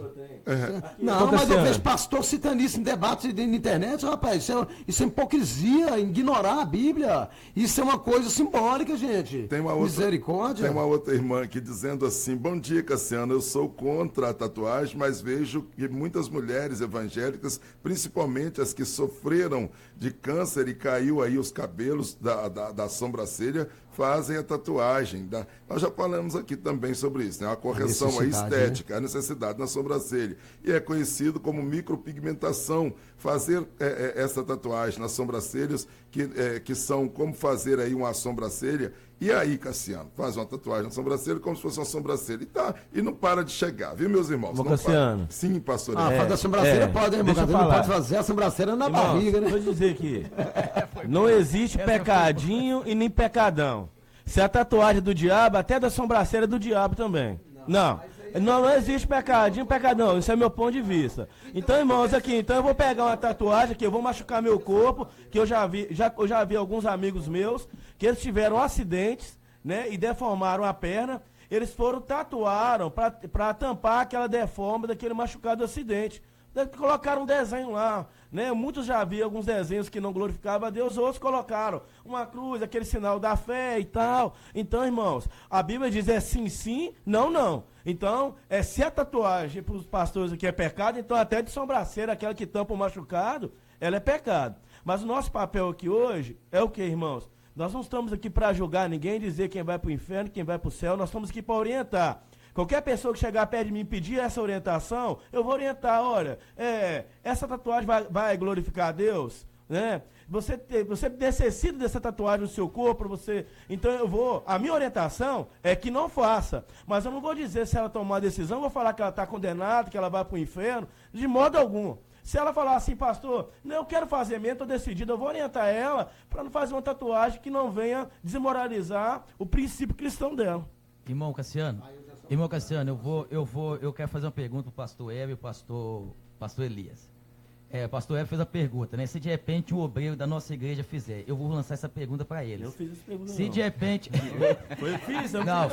Não, mas eu vejo pastor citando isso em debate na internet, rapaz. Isso é hipocrisia, ignorar a Bíblia. Isso é uma coisa simbólica, gente. Misericórdia. Tem uma outra irmã aqui dizendo assim: bom dia, Cassiano, eu sou contra a tatuagem, mas vejo que muitas mulheres evangélicas, principalmente as que sofreram de câncer e caiu aí os cabelos da sobrancelha, fazem a tatuagem. Nós já falamos aqui também sobre isso, né? A correção aí estética, né? A necessidade na sobrancelha. E é conhecido como micropigmentação. Fazer essa tatuagem nas sobrancelhas, que são como fazer aí uma sobrancelha. E aí, Cassiano, faz uma tatuagem na sobrancelha como se fosse uma sobrancelha. E não para de chegar, viu, meus irmãos? Cassiano. Sim, pastor. Fazer a sobrancelha pode, irmão. Não pode fazer a sobrancelha na barriga, né? Vou dizer aqui. Não existe pecadinho e nem pecadão. Se a tatuagem é do diabo, até da sobrancelha é do diabo também. Não existe pecadinho, pecadão. Isso é meu ponto de vista. Então, irmãos, aqui, eu vou pegar uma tatuagem que eu vou machucar meu corpo, que eu já vi alguns amigos meus, que eles tiveram acidentes, né, e deformaram a perna. Eles tatuaram para tampar aquela deforma daquele machucado do acidente. Colocaram um desenho lá, né? Muitos já vi alguns desenhos que não glorificavam a Deus, outros colocaram uma cruz, aquele sinal da fé e tal. Então, irmãos, a Bíblia diz sim, sim, não, não. Então, se a tatuagem para os pastores aqui é pecado, então até de sobrancelha, aquela que tampa o machucado, ela é pecado. Mas o nosso papel aqui hoje é o que, irmãos? Nós não estamos aqui para julgar ninguém, dizer quem vai para o inferno, quem vai para o céu, nós estamos aqui para orientar. Qualquer pessoa que chegar perto de mim e pedir essa orientação, eu vou orientar, olha, essa tatuagem vai glorificar a Deus, né? Você necessita dessa tatuagem no seu corpo, então a minha orientação é que não faça, mas eu não vou dizer se ela tomar a decisão, eu vou falar que ela está condenada, que ela vai para o inferno, de modo algum. Se ela falar assim, pastor, não, eu quero fazer mesmo, estou decidido, eu vou orientar ela para não fazer uma tatuagem que não venha desmoralizar o princípio cristão dela. Irmão Cassiano, eu quero fazer uma pergunta para o pastor Hélio e o pastor Elias. O pastor Hélio fez a pergunta, né? Se de repente um obreiro da nossa igreja fizer, eu vou lançar essa pergunta para eles. Eu fiz essa pergunta. Se de repente...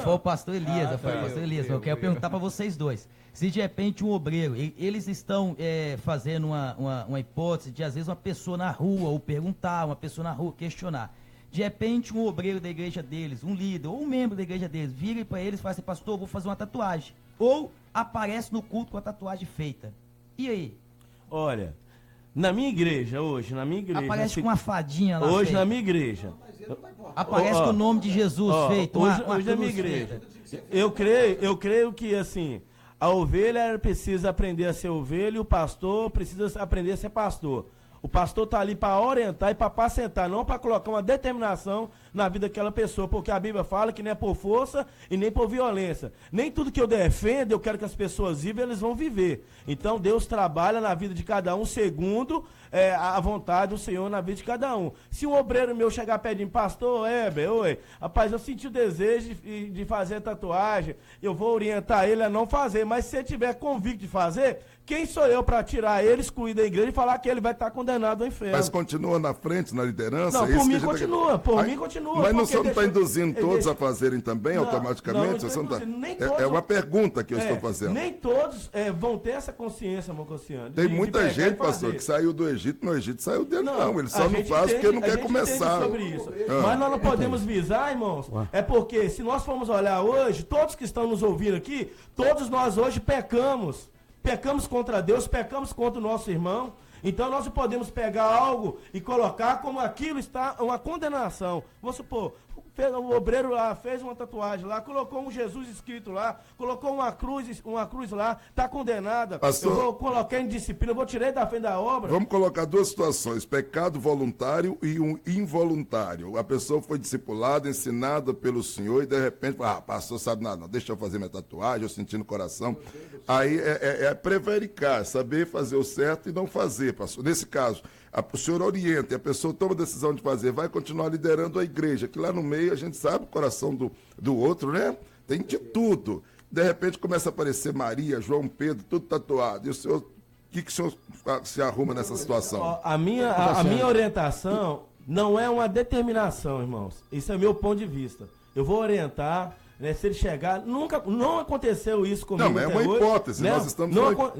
Foi o pastor Elias, eu quero perguntar para vocês dois. Se de repente um obreiro, eles estão fazendo uma hipótese de às vezes uma pessoa na rua, ou perguntar, uma pessoa na rua questionar. De repente, um obreiro da igreja deles, um líder ou um membro da igreja deles, vira para eles e fala assim, pastor, eu vou fazer uma tatuagem. Ou aparece no culto com a tatuagem feita. E aí? Olha, na minha igreja hoje, aparece com uma fadinha lá hoje feita. Na minha igreja. Aparece com o nome de Jesus feito. Hoje na minha igreja. Eu creio que assim, a ovelha precisa aprender a ser ovelha e o pastor precisa aprender a ser pastor. O pastor está ali para orientar e para apacentar, não para colocar uma determinação na vida daquela pessoa, porque a Bíblia fala que não é por força e nem por violência. Nem tudo que eu defendo, eu quero que as pessoas vivam, eles vão viver. Então Deus trabalha na vida de cada um segundo a vontade do Senhor na vida de cada um. Se um obreiro meu chegar perto de mim, pastor, rapaz, eu senti o desejo de fazer tatuagem, eu vou orientar ele a não fazer, mas se ele tiver convicto de fazer, quem sou eu para tirar ele, excluir da igreja e falar que ele vai estar condenado ao inferno? Mas continua na frente, na liderança? Não, por mim continua, Mas não está induzindo todos a fazerem também, automaticamente? É uma pergunta que eu estou fazendo. Nem todos vão ter essa consciência, irmão Cassiano. Tem muita gente, pastor, que saiu do Egito, no Egito saiu dele, não. Ele só não faz porque não quer começar. Sobre isso. Mas nós não podemos visar, irmãos, porque se nós formos olhar hoje, todos que estão nos ouvindo aqui, todos nós hoje pecamos. Pecamos contra Deus, pecamos contra o nosso irmão. Então nós não podemos pegar algo e colocar como aquilo está uma condenação. Vamos supor, o obreiro lá fez uma tatuagem lá, colocou um Jesus escrito lá, colocou uma cruz lá, está condenada. Pastor, eu vou colocar em disciplina, eu vou tirar da frente da obra. Vamos colocar duas situações, pecado voluntário e um involuntário. A pessoa foi discipulada, ensinada pelo Senhor e de repente, pastor, sabe nada, não, deixa eu fazer minha tatuagem, eu senti no coração. Aí é prevaricar, saber fazer o certo e não fazer, pastor. Nesse caso, o senhor orienta e a pessoa toma a decisão de fazer, vai continuar liderando a igreja, que lá no meio a gente sabe o coração do outro, né? Tem de tudo. De repente começa a aparecer Maria, João Pedro, tudo tatuado. E o senhor, o que o senhor se arruma nessa situação? A minha orientação não é uma determinação, irmãos. Isso é meu ponto de vista. Eu vou orientar, né, se ele chegar, não aconteceu isso comigo. Não, é até uma hoje, hipótese, né? nós estamos...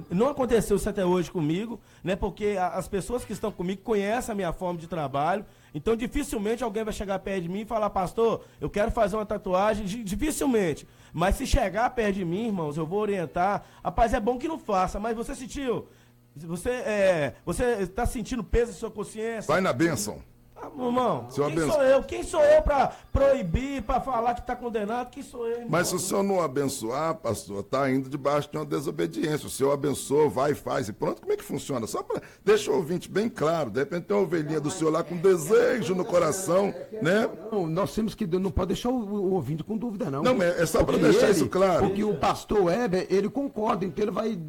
Não aconteceu isso até hoje comigo, né? Porque as pessoas que estão comigo conhecem a minha forma de trabalho, então dificilmente alguém vai chegar perto de mim e falar, pastor, eu quero fazer uma tatuagem, dificilmente. Mas se chegar perto de mim, irmãos, eu vou orientar. Rapaz, é bom que não faça, mas você sentiu, você está sentindo peso em sua consciência? Vai na bênção. Irmão, Senhor quem abençoe. sou eu? Quem sou eu para proibir, para falar que está condenado? Quem sou eu, irmão? Mas se o senhor não abençoar, pastor, está indo debaixo de uma desobediência. O senhor abençoa, vai e faz. E pronto, como é que funciona? Só para deixar o ouvinte bem claro. De repente tem uma ovelhinha do senhor lá com desejo no coração, né? Não, nós temos que, não pode deixar o ouvinte com dúvida, não. Não, é só para deixar isso claro. Porque o pastor Weber, ele concorda, então ele vai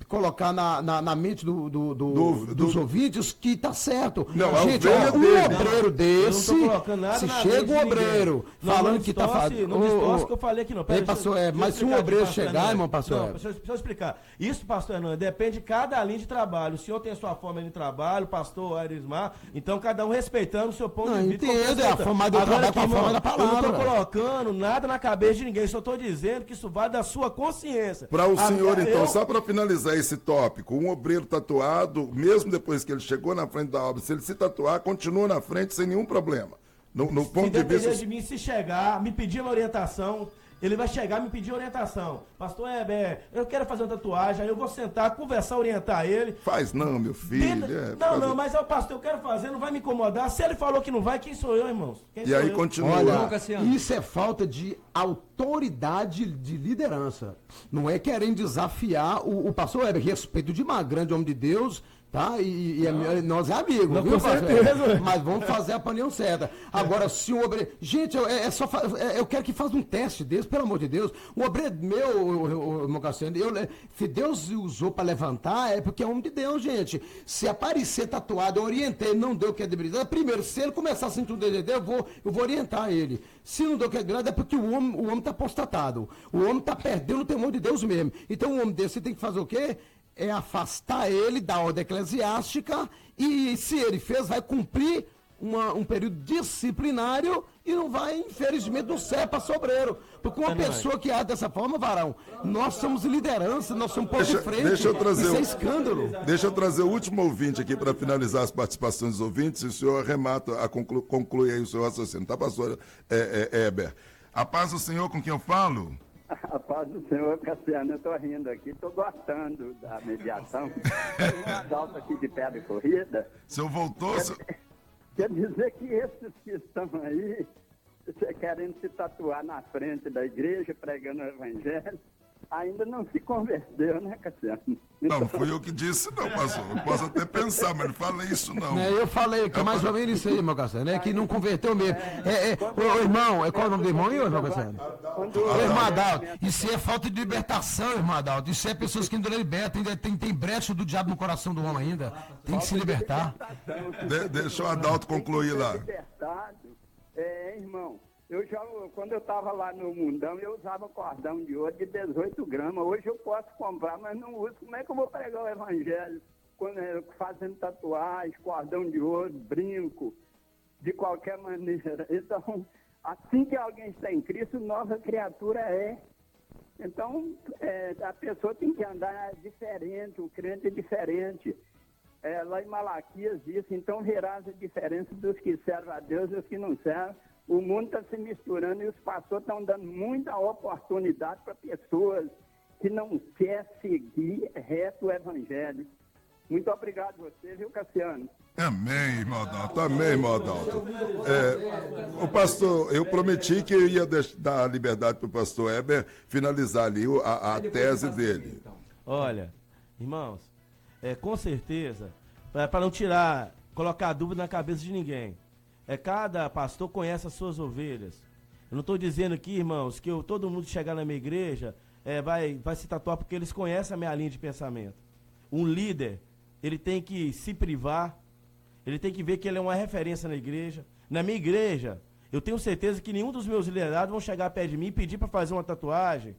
colocar na mente dos ouvintes que tá certo. Não, gente, é um obreiro desse, eu não tô colocando nada se na chega mente um de obreiro ninguém. falando Não que tá fazendo... Não distorce o que eu falei aqui, não. Ei, pastor, mas se um obreiro chegar, irmão, pastor... Não, deixa eu explicar. Isso, pastor Hernando, depende de cada linha de trabalho. O senhor tem a sua forma de trabalho, o pastor Arismar, então cada um respeitando o seu ponto de vista. Entendo, é a forma do trabalho com a forma da palavra. Eu não estou colocando nada na cabeça de ninguém, só estou dizendo que isso vai da sua consciência. Para o senhor, então, só para finalizar esse tópico, um obreiro tatuado, mesmo depois que ele chegou na frente da obra, se ele se tatuar, continua na frente sem nenhum problema. No ponto de vista... Se depender de mim, se chegar, me pedir uma orientação, ele vai chegar e me pedir orientação. Pastor eu quero fazer uma tatuagem, aí eu vou sentar, conversar, orientar ele. Faz não, meu filho. Mas o pastor, eu quero fazer, não vai me incomodar. Se ele falou que não vai, quem sou eu, irmãos? E aí continua. Olha, isso é falta de autoridade de liderança. Não é querendo desafiar o pastor Weber, respeito de um grande homem de Deus, tá? Nós é amigo, não, viu, com certeza. Mas vamos fazer a paninha certa. Agora, se o obreiro... Gente, eu quero que faça um teste desse, pelo amor de Deus. O obreiro meu, irmão Cassiano, se Deus usou para levantar, é porque é homem de Deus, gente. Se aparecer tatuado, eu orientei, não deu credibilidade. Primeiro, se ele começar a sentir um desejo, eu vou orientar ele. Se não deu credibilidade, é porque o homem está apostatado. O homem está perdendo o temor de Deus mesmo. Então, um homem desse tem que fazer o quê? É afastar ele da ordem eclesiástica e, se ele fez, vai cumprir um período disciplinário e não vai, infelizmente, do céu para sobreiro. Porque uma pessoa que age dessa forma, varão, nós somos liderança, nós somos povo de frente. Deixa eu trazer isso é escândalo. Deixa eu trazer o último ouvinte aqui para finalizar as participações dos ouvintes e o senhor arremata, conclui aí o seu raciocínio. Tá, pastor Heber? A paz do Senhor com quem eu falo? A paz do Senhor, Cassiano, eu estou rindo aqui, estou gostando da mediação. Tem uma adalta aqui de pé de corrida. O senhor voltou? Quer dizer que esses que estão aí, querendo se tatuar na frente da igreja, pregando o evangelho, ainda não se converteu, né, Cassiano? Então... Não fui eu que disse, não, pastor. Eu posso até pensar, mas não falei isso, não. Eu falei que é mais ou menos isso aí, irmão Cassiano, é que não converteu mesmo. Irmão, qual é o nome do irmão aí, irmão Cassiano? Irmão Adalto, isso é falta de libertação, irmão Adalto. Isso é pessoas que ainda não libertam, ainda tem brecha do diabo no coração do homem ainda. Tem que se libertar. Deixa o Adalto concluir lá. Irmão. Quando eu estava lá no Mundão, eu usava cordão de ouro de 18 gramas. Hoje eu posso comprar, mas não uso. Como é que eu vou pregar o evangelho fazendo tatuagem, cordão de ouro, brinco, de qualquer maneira? Então, assim que alguém está em Cristo, nova criatura é. Então, a pessoa tem que andar diferente, o crente é diferente. Lá em Malaquias diz, então verás a diferença dos que servem a Deus e dos que não servem. O mundo está se misturando e os pastores estão dando muita oportunidade para pessoas que não querem seguir reto o evangelho. Muito obrigado a você, viu, Cassiano? Amém, irmão Adalto. Amém, irmão Adalto. O pastor, eu prometi que eu ia dar liberdade para o pastor Heber finalizar ali a tese dele. Então. Olha, irmãos, com certeza, para não colocar dúvida na cabeça de ninguém, cada pastor conhece as suas ovelhas. Eu não estou dizendo aqui, irmãos, que todo mundo chegar na minha igreja vai se tatuar porque eles conhecem a minha linha de pensamento. Um líder, ele tem que se privar, ele tem que ver que ele é uma referência na igreja. Na minha igreja, eu tenho certeza que nenhum dos meus liderados vão chegar perto de mim e pedir para fazer uma tatuagem,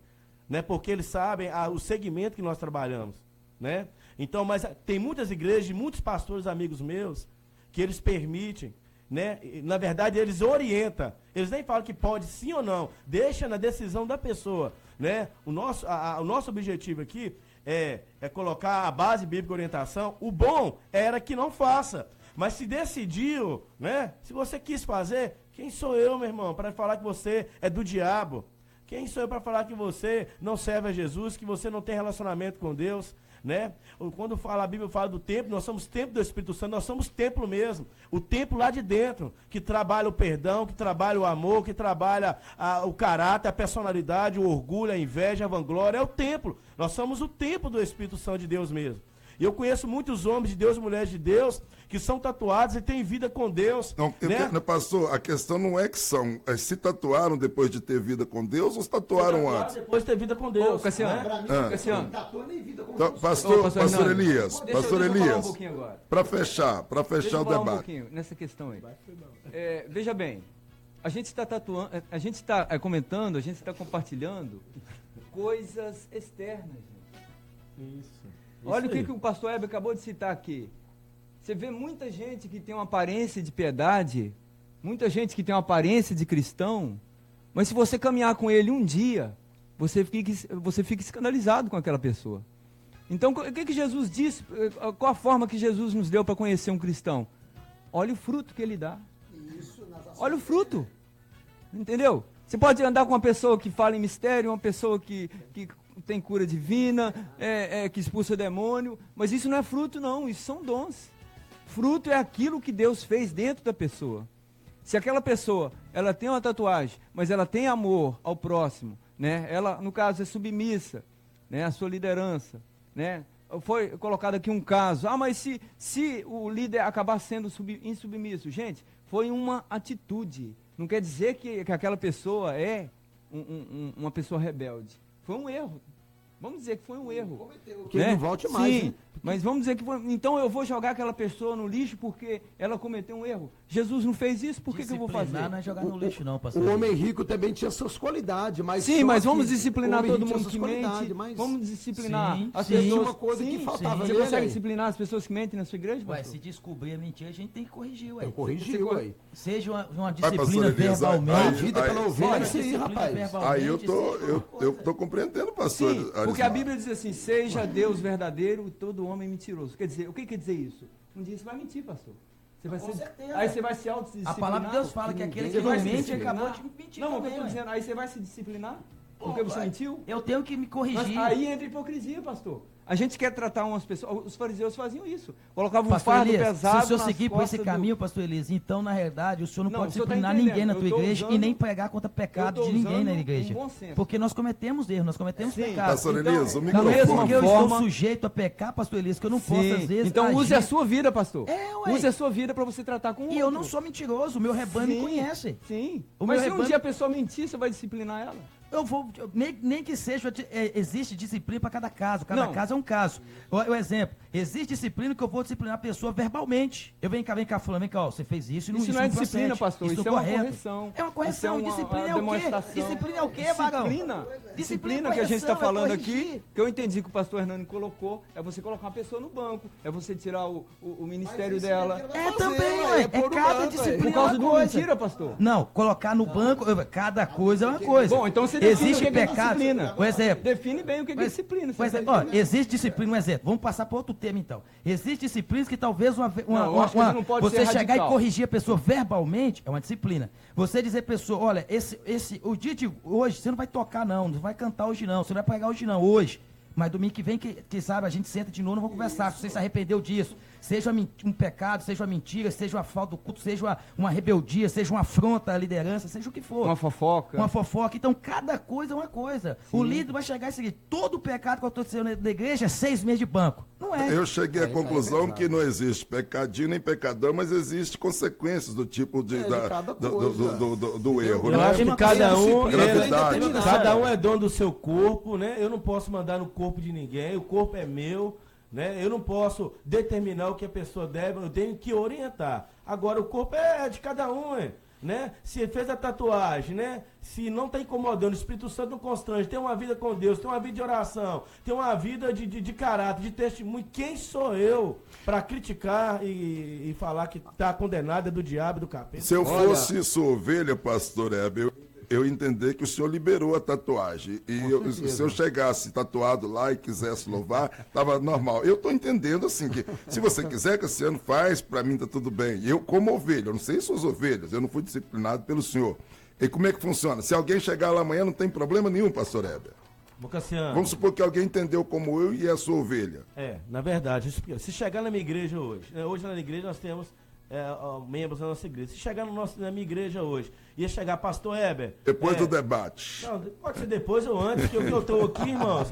né, porque eles sabem o segmento que nós trabalhamos, né? Então, mas tem muitas igrejas, muitos pastores amigos meus, que eles permitem, né? Na verdade, eles orientam. Eles nem falam que pode sim ou não. Deixa na decisão da pessoa, né? O nosso objetivo aqui é colocar a base bíblica e orientação. O bom era que não faça. Mas se decidiu, né? Se você quis fazer, quem sou eu, meu irmão, para falar que você é do diabo? Quem sou eu para falar que você não serve a Jesus, que você não tem relacionamento com Deus, né? Quando a Bíblia fala do templo, nós somos templo do Espírito Santo, nós somos templo mesmo. O templo lá de dentro, que trabalha o perdão, que trabalha o amor, que trabalha o caráter, a personalidade, o orgulho, a inveja, a vanglória, é o templo. Nós somos o templo do Espírito Santo de Deus mesmo. E eu conheço muitos homens de Deus, mulheres de Deus, que são tatuados e têm vida com Deus. Não, né? pastor, a questão não é que são. Se tatuaram depois de ter vida com Deus ou se tatuaram antes? Depois de ter vida com Deus. Cassiano, né? Cassiano. Então, pastor Elias, para fechar o debate. Um pouquinho nessa questão aí. Veja bem, a gente está tatuando, a gente está comentando, a gente está compartilhando coisas externas, gente. Isso. Olha o que o pastor Heber acabou de citar aqui. Você vê muita gente que tem uma aparência de piedade, muita gente que tem uma aparência de cristão, mas se você caminhar com ele um dia, você fica escandalizado com aquela pessoa. Então, o que Jesus disse? Qual a forma que Jesus nos deu para conhecer um cristão? Olha o fruto que ele dá. Olha o fruto. Entendeu? Você pode andar com uma pessoa que fala em mistério, uma pessoa que tem cura divina, que expulsa demônio, mas isso não é fruto não, isso são dons. Fruto é aquilo que Deus fez dentro da pessoa. Se aquela pessoa, ela tem uma tatuagem, mas ela tem amor ao próximo, né? Ela, no caso, é submissa, né? A sua liderança, né? Foi colocado aqui um caso, mas se o líder acabar sendo insubmisso, gente, foi uma atitude, não quer dizer que aquela pessoa é uma pessoa rebelde. Foi um erro. Vamos dizer que foi um erro. Que ele não volte mais. Sim, né? mas vamos dizer que foi. Então eu vou jogar aquela pessoa no lixo porque ela cometeu um erro. Jesus não fez isso, por que eu vou fazer? Não é jogar no lixo, não, pastor. O homem rico também tinha suas qualidades, mas. Sim, mas vamos disciplinar todo mundo que mente. Mas... Vamos disciplinar as pessoas. Uma coisa que faltava. Você consegue disciplinar as pessoas que mentem na sua igreja? Ué, se descobrir a mentira, a gente tem que corrigir, ué. Eu corrigi, ué. Seja uma disciplina verbalmente. A vida pela ovelha, sim, rapaz. Aí eu tô compreendendo, pastor. Sim, porque a Bíblia diz assim, seja Deus verdadeiro e todo homem mentiroso. Quer dizer, o que quer dizer isso? Um dia você vai mentir, pastor. Você vai aí você vai se autodisciplinar. A palavra de Deus fala que aquele que não mente acabou de mentir. Não, o que eu estou dizendo, aí você vai se disciplinar porque você mentiu? Eu tenho que me corrigir. Mas aí entra hipocrisia, pastor. A gente quer tratar umas pessoas, os fariseus faziam isso. Colocavam um fardo pesado. Se o senhor seguir por esse caminho, pastor Elias, então, na verdade, o senhor não pode disciplinar ninguém na tua igreja e nem pregar contra pecado de ninguém na igreja. Porque nós cometemos erros, nós cometemos pecados. Pastor Elias, o microfone. Mesmo que eu estou sujeito a pecar, pastor Elias, que eu não posso, às vezes. Então use a sua vida, pastor. Ué. Use a sua vida para você tratar com o outro. E eu não sou mentiroso, o meu rebanho me conhece. Sim. Mas se um dia a pessoa mentir, você vai disciplinar ela? Eu vou, nem que seja, existe disciplina para cada caso é um caso. O exemplo, existe disciplina que eu vou disciplinar a pessoa verbalmente. Eu vem cá, fulano, vem cá, ó, você fez isso e não isso não é disciplina, pastor, isso é uma correção. É uma correção, disciplina é o quê? Disciplina é o quê, Vagão? Disciplina que a gente está falando aqui, que eu entendi que o pastor Hernani colocou, é você colocar uma pessoa no banco, é você tirar o ministério dela. Também, ué, cada disciplina. Por causa de uma mentira, pastor? Não, colocar no banco, cada coisa é uma coisa. Bom, então você existe pecado. O exemplo. Define bem o que é disciplina. Existe disciplina, um exemplo. Vamos passar para outro tema, então. Existe disciplinas que talvez você chegar e corrigir a pessoa verbalmente é uma disciplina. Você dizer à pessoa, olha, o dia de hoje, você não vai tocar não vai cantar hoje não, você não vai pregar hoje não, hoje. Mas domingo que vem, que sabe, a gente senta de novo e vamos conversar. Se você se arrependeu disso, seja um pecado, seja uma mentira, seja uma falta do culto, seja uma rebeldia, seja uma afronta à liderança, seja o que for. Uma fofoca. Então, cada coisa é uma coisa. Sim. O líder vai chegar e seguir. Todo pecado que aconteceu na igreja é 6 meses de banco. Não é. Eu cheguei à conclusão que não existe pecadinho nem pecadão, mas existe consequências do tipo do erro. Eu acho que cada um é dono do seu corpo, né? Eu não posso mandar no corpo de ninguém, o corpo é meu, né? Eu não posso determinar o que a pessoa deve, eu tenho que orientar. Agora, o corpo é de cada um, né? Se fez a tatuagem, né? Se não está incomodando, o Espírito Santo não constrange, tem uma vida com Deus, tem uma vida de oração, tem uma vida de caráter, de testemunho. Quem sou eu para criticar e falar que está condenado é do diabo e do capeta? Se eu fosse sua ovelha, pastor Heber, eu entender que o senhor liberou a tatuagem. E se eu chegasse tatuado lá e quisesse louvar, estava normal. Eu estou entendendo assim que se você quiser, Cassiano, faz, para mim está tudo bem. Eu, como ovelha, eu não sei suas ovelhas, eu não fui disciplinado pelo senhor. E como é que funciona? Se alguém chegar lá amanhã, não tem problema nenhum, pastor Heber. Cassiano, vamos supor que alguém entendeu como eu e é a sua ovelha. Na verdade, se chegar na minha igreja hoje, né, hoje na igreja nós temos membros da nossa igreja. Se chegar na minha igreja hoje, ia chegar pastor Heber. Depois do debate. Não, pode ser depois ou antes, que eu estou aqui, irmãos.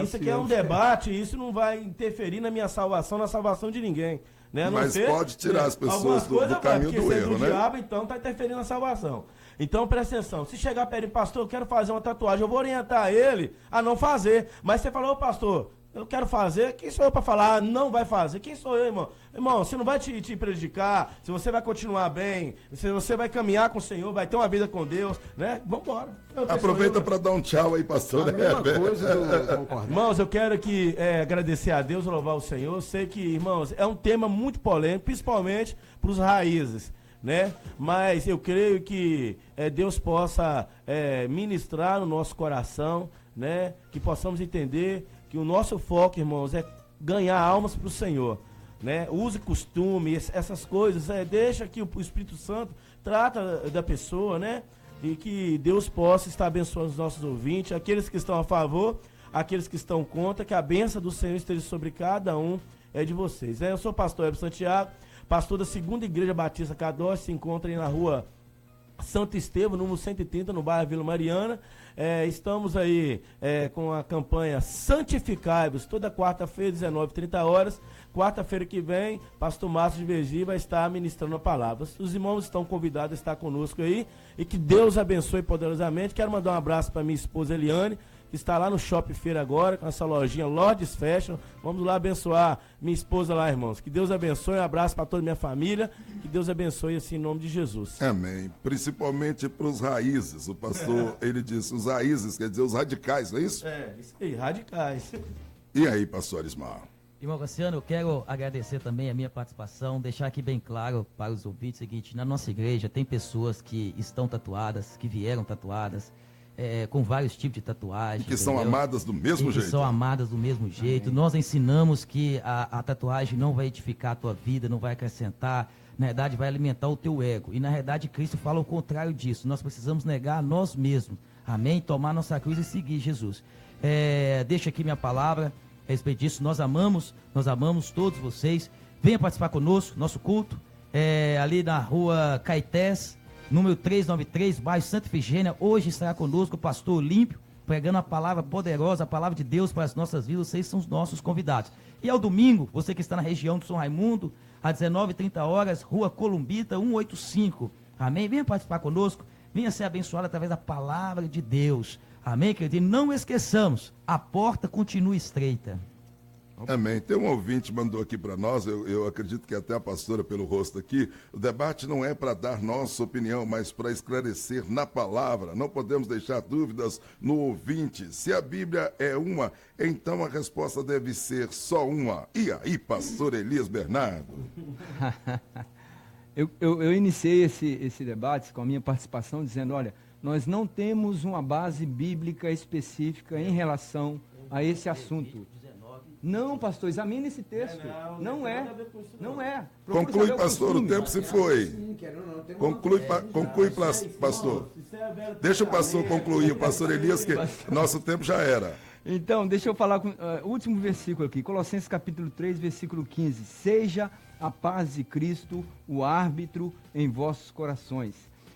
Isso aqui é um debate, isso não vai interferir na minha salvação, na salvação de ninguém. Né? Mas pode tirar as pessoas do caminho do erro, né? Diabo, então está interferindo na salvação. Então presta atenção, se chegar perto de pastor, eu quero fazer uma tatuagem, eu vou orientar ele a não fazer. Mas você falou, pastor, eu quero fazer, quem sou eu para falar, não vai fazer? Quem sou eu, irmão? Irmão, se não vai te prejudicar, se você vai continuar bem, se você vai caminhar com o Senhor, vai ter uma vida com Deus, né? Vambora. Aproveita para dar um tchau aí, pastor. Irmãos, eu quero agradecer a Deus, louvar o Senhor. Eu sei que, irmãos, é um tema muito polêmico, principalmente para os raízes, né? Mas eu creio que Deus possa ministrar no nosso coração, né? Que possamos entender que o nosso foco, irmãos, é ganhar almas para o Senhor, né? Use costume, essas coisas, deixa que o Espírito Santo trata da pessoa, né? E que Deus possa estar abençoando os nossos ouvintes, aqueles que estão a favor, aqueles que estão contra, que a bênção do Senhor esteja sobre cada um de vocês. Eu sou o pastor Heber Santiago, pastor da Segunda Igreja Batista Cadócio, se encontra aí na rua Santo Estevão, número 130, no bairro Vila Mariana. Estamos aí com a campanha Santificai-vos, toda quarta-feira, 19h30. Quarta-feira que vem, pastor Márcio de Vergi vai estar ministrando a palavra. Os irmãos estão convidados a estar conosco aí e que Deus abençoe poderosamente. Quero mandar um abraço para minha esposa Eliane, que está lá no Shopping Feira agora, com essa lojinha Lords Fashion. Vamos lá abençoar minha esposa lá, irmãos. Que Deus abençoe, um abraço para toda a minha família. Que Deus abençoe assim em nome de Jesus. Amém. Principalmente para os raízes. O pastor, ele disse, os raízes, quer dizer, os radicais, não é isso? Isso aí, radicais. E aí, pastor Ismar? Irmão Cassiano, eu quero agradecer também a minha participação, deixar aqui bem claro para os ouvintes o seguinte: na nossa igreja tem pessoas que estão tatuadas, que vieram tatuadas, com vários tipos de tatuagem. Que são amadas do mesmo jeito. Que são amadas do mesmo jeito. Amém. Nós ensinamos que a tatuagem não vai edificar a tua vida, não vai acrescentar, na verdade vai alimentar o teu ego. E na verdade Cristo fala o contrário disso. Nós precisamos negar a nós mesmos. Amém? Tomar nossa cruz e seguir Jesus. Deixa aqui minha palavra a respeito disso. Nós amamos todos vocês. Venha participar conosco, nosso culto, ali na rua Caetés, número 393, bairro Santa Efigênia. Hoje estará conosco o pastor Olímpio, pregando a palavra poderosa, a palavra de Deus para as nossas vidas. Vocês são os nossos convidados. E ao domingo, você que está na região de São Raimundo, às 19h30, rua Columbita 185. Amém? Venha participar conosco, venha ser abençoado através da palavra de Deus. Amém, querido? E não esqueçamos, a porta continua estreita. Amém. Tem um ouvinte que mandou aqui para nós, eu acredito que até a pastora pelo rosto aqui, o debate não é para dar nossa opinião, mas para esclarecer na palavra. Não podemos deixar dúvidas no ouvinte. Se a Bíblia é uma, então a resposta deve ser só uma. E aí, pastor Elias Bernardo? Eu iniciei esse debate com a minha participação dizendo, olha, nós não temos uma base bíblica específica em relação a esse assunto. Não, pastor, examine esse texto. Não é. Conclui, pastor, o tempo se foi. Conclui, pastor. Deixa o pastor concluir, o pastor Elias, que nosso tempo já era. Então, deixa eu falar com o último versículo aqui, Colossenses capítulo 3, versículo 15. Seja a paz de Cristo o árbitro em vossos corações.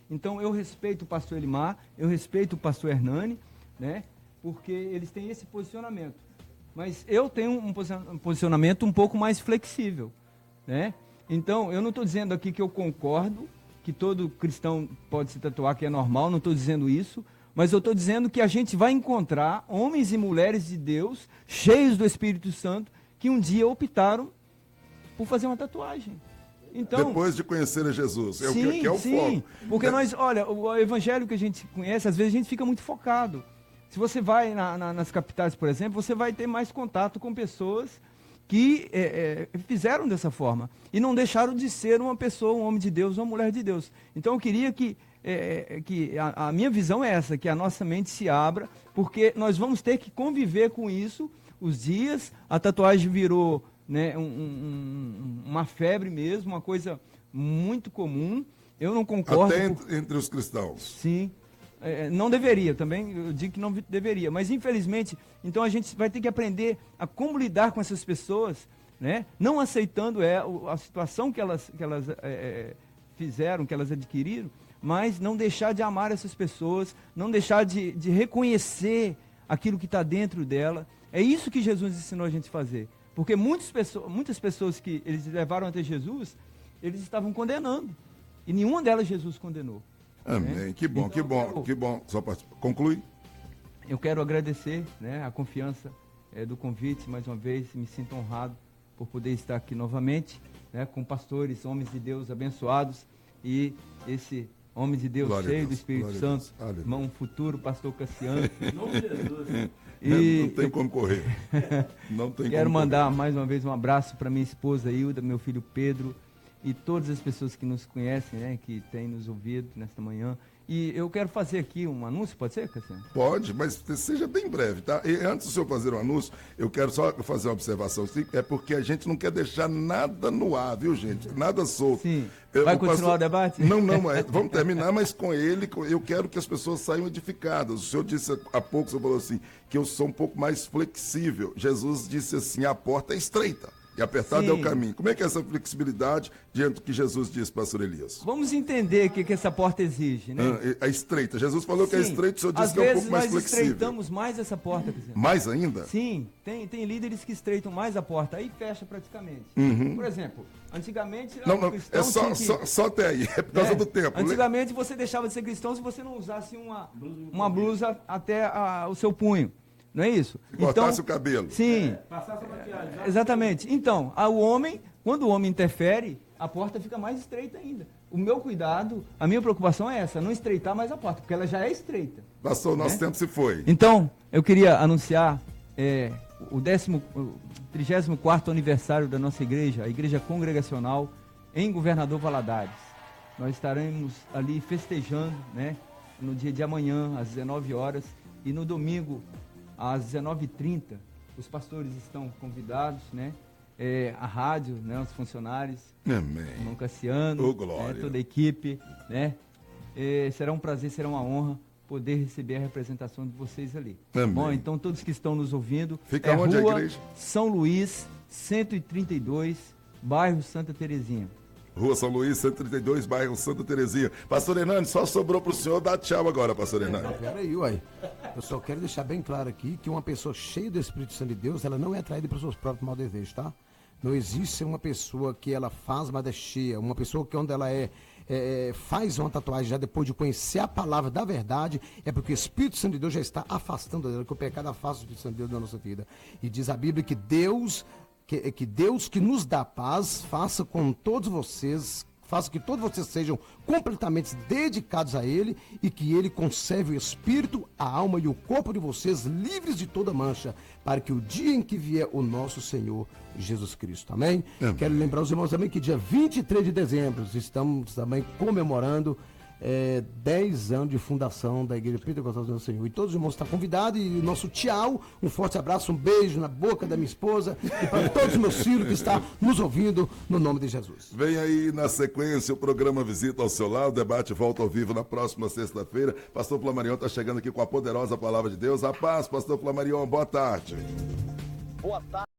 Então, eu respeito o pastor Elimar, eu respeito o pastor Hernani, né? Porque eles têm esse posicionamento. Mas eu tenho um posicionamento um pouco mais flexível, né? Então, eu não estou dizendo aqui que eu concordo, que todo cristão pode se tatuar, que é normal, não estou dizendo isso, mas eu estou dizendo que a gente vai encontrar homens e mulheres de Deus, cheios do Espírito Santo, que um dia optaram por fazer uma tatuagem. Então, depois de conhecer a Jesus. É sim, o que é o foco. Porque nós, olha, o evangelho que a gente conhece, às vezes a gente fica muito focado. Se você vai nas capitais, por exemplo, você vai ter mais contato com pessoas que fizeram dessa forma e não deixaram de ser uma pessoa, um homem de Deus, uma mulher de Deus. Então eu queria que a minha visão é essa, que a nossa mente se abra, porque nós vamos ter que conviver com isso os dias. A tatuagem virou, né, uma febre mesmo, uma coisa muito comum. Eu não concordo. Até entre os cristãos. Sim. Não deveria também, eu digo que não deveria, mas infelizmente, então a gente vai ter que aprender a como lidar com essas pessoas, né? Não aceitando a situação que elas fizeram, que elas adquiriram, mas não deixar de amar essas pessoas, não deixar de reconhecer aquilo que está dentro dela. É isso que Jesus ensinou a gente a fazer, porque muitas pessoas que eles levaram até Jesus, eles estavam condenando, e nenhuma delas Jesus condenou. Amém. Que bom, então, que bom. Só para concluir. Eu quero agradecer, né, a confiança do convite, mais uma vez, me sinto honrado por poder estar aqui novamente, né, com pastores, homens de Deus abençoados, e esse homem de Deus cheio do Espírito Santo, irmão futuro, pastor Cassiano. Não tem como correr. Quero mandar mais uma vez um abraço para minha esposa Hilda, meu filho Pedro, e todas as pessoas que nos conhecem, né, que têm nos ouvido nesta manhã. E eu quero fazer aqui um anúncio, pode ser, Cassiano? Pode, mas seja bem breve, tá? E antes do senhor fazer o anúncio, eu quero só fazer uma observação. É porque a gente não quer deixar nada no ar, viu, gente? Nada solto. Sim. Vai continuar o debate? Não, vamos terminar, mas com ele, eu quero que as pessoas saiam edificadas. O senhor disse há pouco, o senhor falou assim, que eu sou um pouco mais flexível. Jesus disse assim, a porta é estreita. E apertado é o caminho. Como é que é essa flexibilidade diante do que Jesus disse, pastor Elias? Vamos entender o que essa porta exige, né? É estreita. Jesus falou que é estreita, o senhor disse que é um pouco mais flexível. Às vezes nós estreitamos mais essa porta. Mais ainda? Sim, tem líderes que estreitam mais a porta, aí fecha praticamente. Por exemplo, antigamente... Só até aí, é por causa do tempo. Antigamente você deixava de ser cristão se você não usasse uma blusa até o seu punho. Não é isso? Cortasse o cabelo. Sim. Passasse a maquiagem. Exatamente. Então, quando o homem interfere, a porta fica mais estreita ainda. O meu cuidado, a minha preocupação é essa, não estreitar mais a porta, porque ela já é estreita. Passou o nosso tempo, se foi. Então, eu queria anunciar o 34º aniversário da nossa igreja, a Igreja Congregacional, em Governador Valadares. Nós estaremos ali festejando, né, no dia de amanhã, às 19 horas, e no domingo, às 19h30, os pastores estão convidados, né? A rádio, né? Os funcionários, amém, irmão Cassiano, toda a equipe, né? Será um prazer, será uma honra poder receber a representação de vocês ali. Amém. Bom, então todos que estão nos ouvindo, fica onde Rua a igreja? São Luís, 132, bairro Santa Terezinha. Rua São Luís, 132, bairro Santa Terezinha. Pastor Hernani, só sobrou para o senhor dar tchau agora, pastor Hernani. Peraí, uai. Eu só quero deixar bem claro aqui que uma pessoa cheia do Espírito Santo de Deus, ela não é atraída pelos seus próprios maus desejos, tá? Não existe uma pessoa que ela faz, mas é cheia. Uma pessoa que onde ela faz uma tatuagem já depois de conhecer a palavra da verdade, é porque o Espírito Santo de Deus já está afastando dela, que o pecado afasta o Espírito Santo de Deus da nossa vida. E diz a Bíblia que Deus que nos dá paz, faça que todos vocês sejam completamente dedicados a Ele e que Ele conserve o espírito, a alma e o corpo de vocês livres de toda mancha, para que o dia em que vier o nosso Senhor Jesus Cristo. Amém? Quero lembrar os irmãos também que dia 23 de dezembro estamos também comemorando 10 anos de fundação da Igreja Pentecostal do Senhor. E todos os irmãos estão convidados. E o nosso tchau, um forte abraço, um beijo na boca da minha esposa e para todos os meus filhos que estão nos ouvindo, no nome de Jesus. Vem aí na sequência o programa Visita ao Seu Lar. O debate volta ao vivo na próxima sexta-feira. Pastor Flamarion está chegando aqui com a poderosa palavra de Deus. A paz, pastor Flamarion, boa tarde. Boa tarde.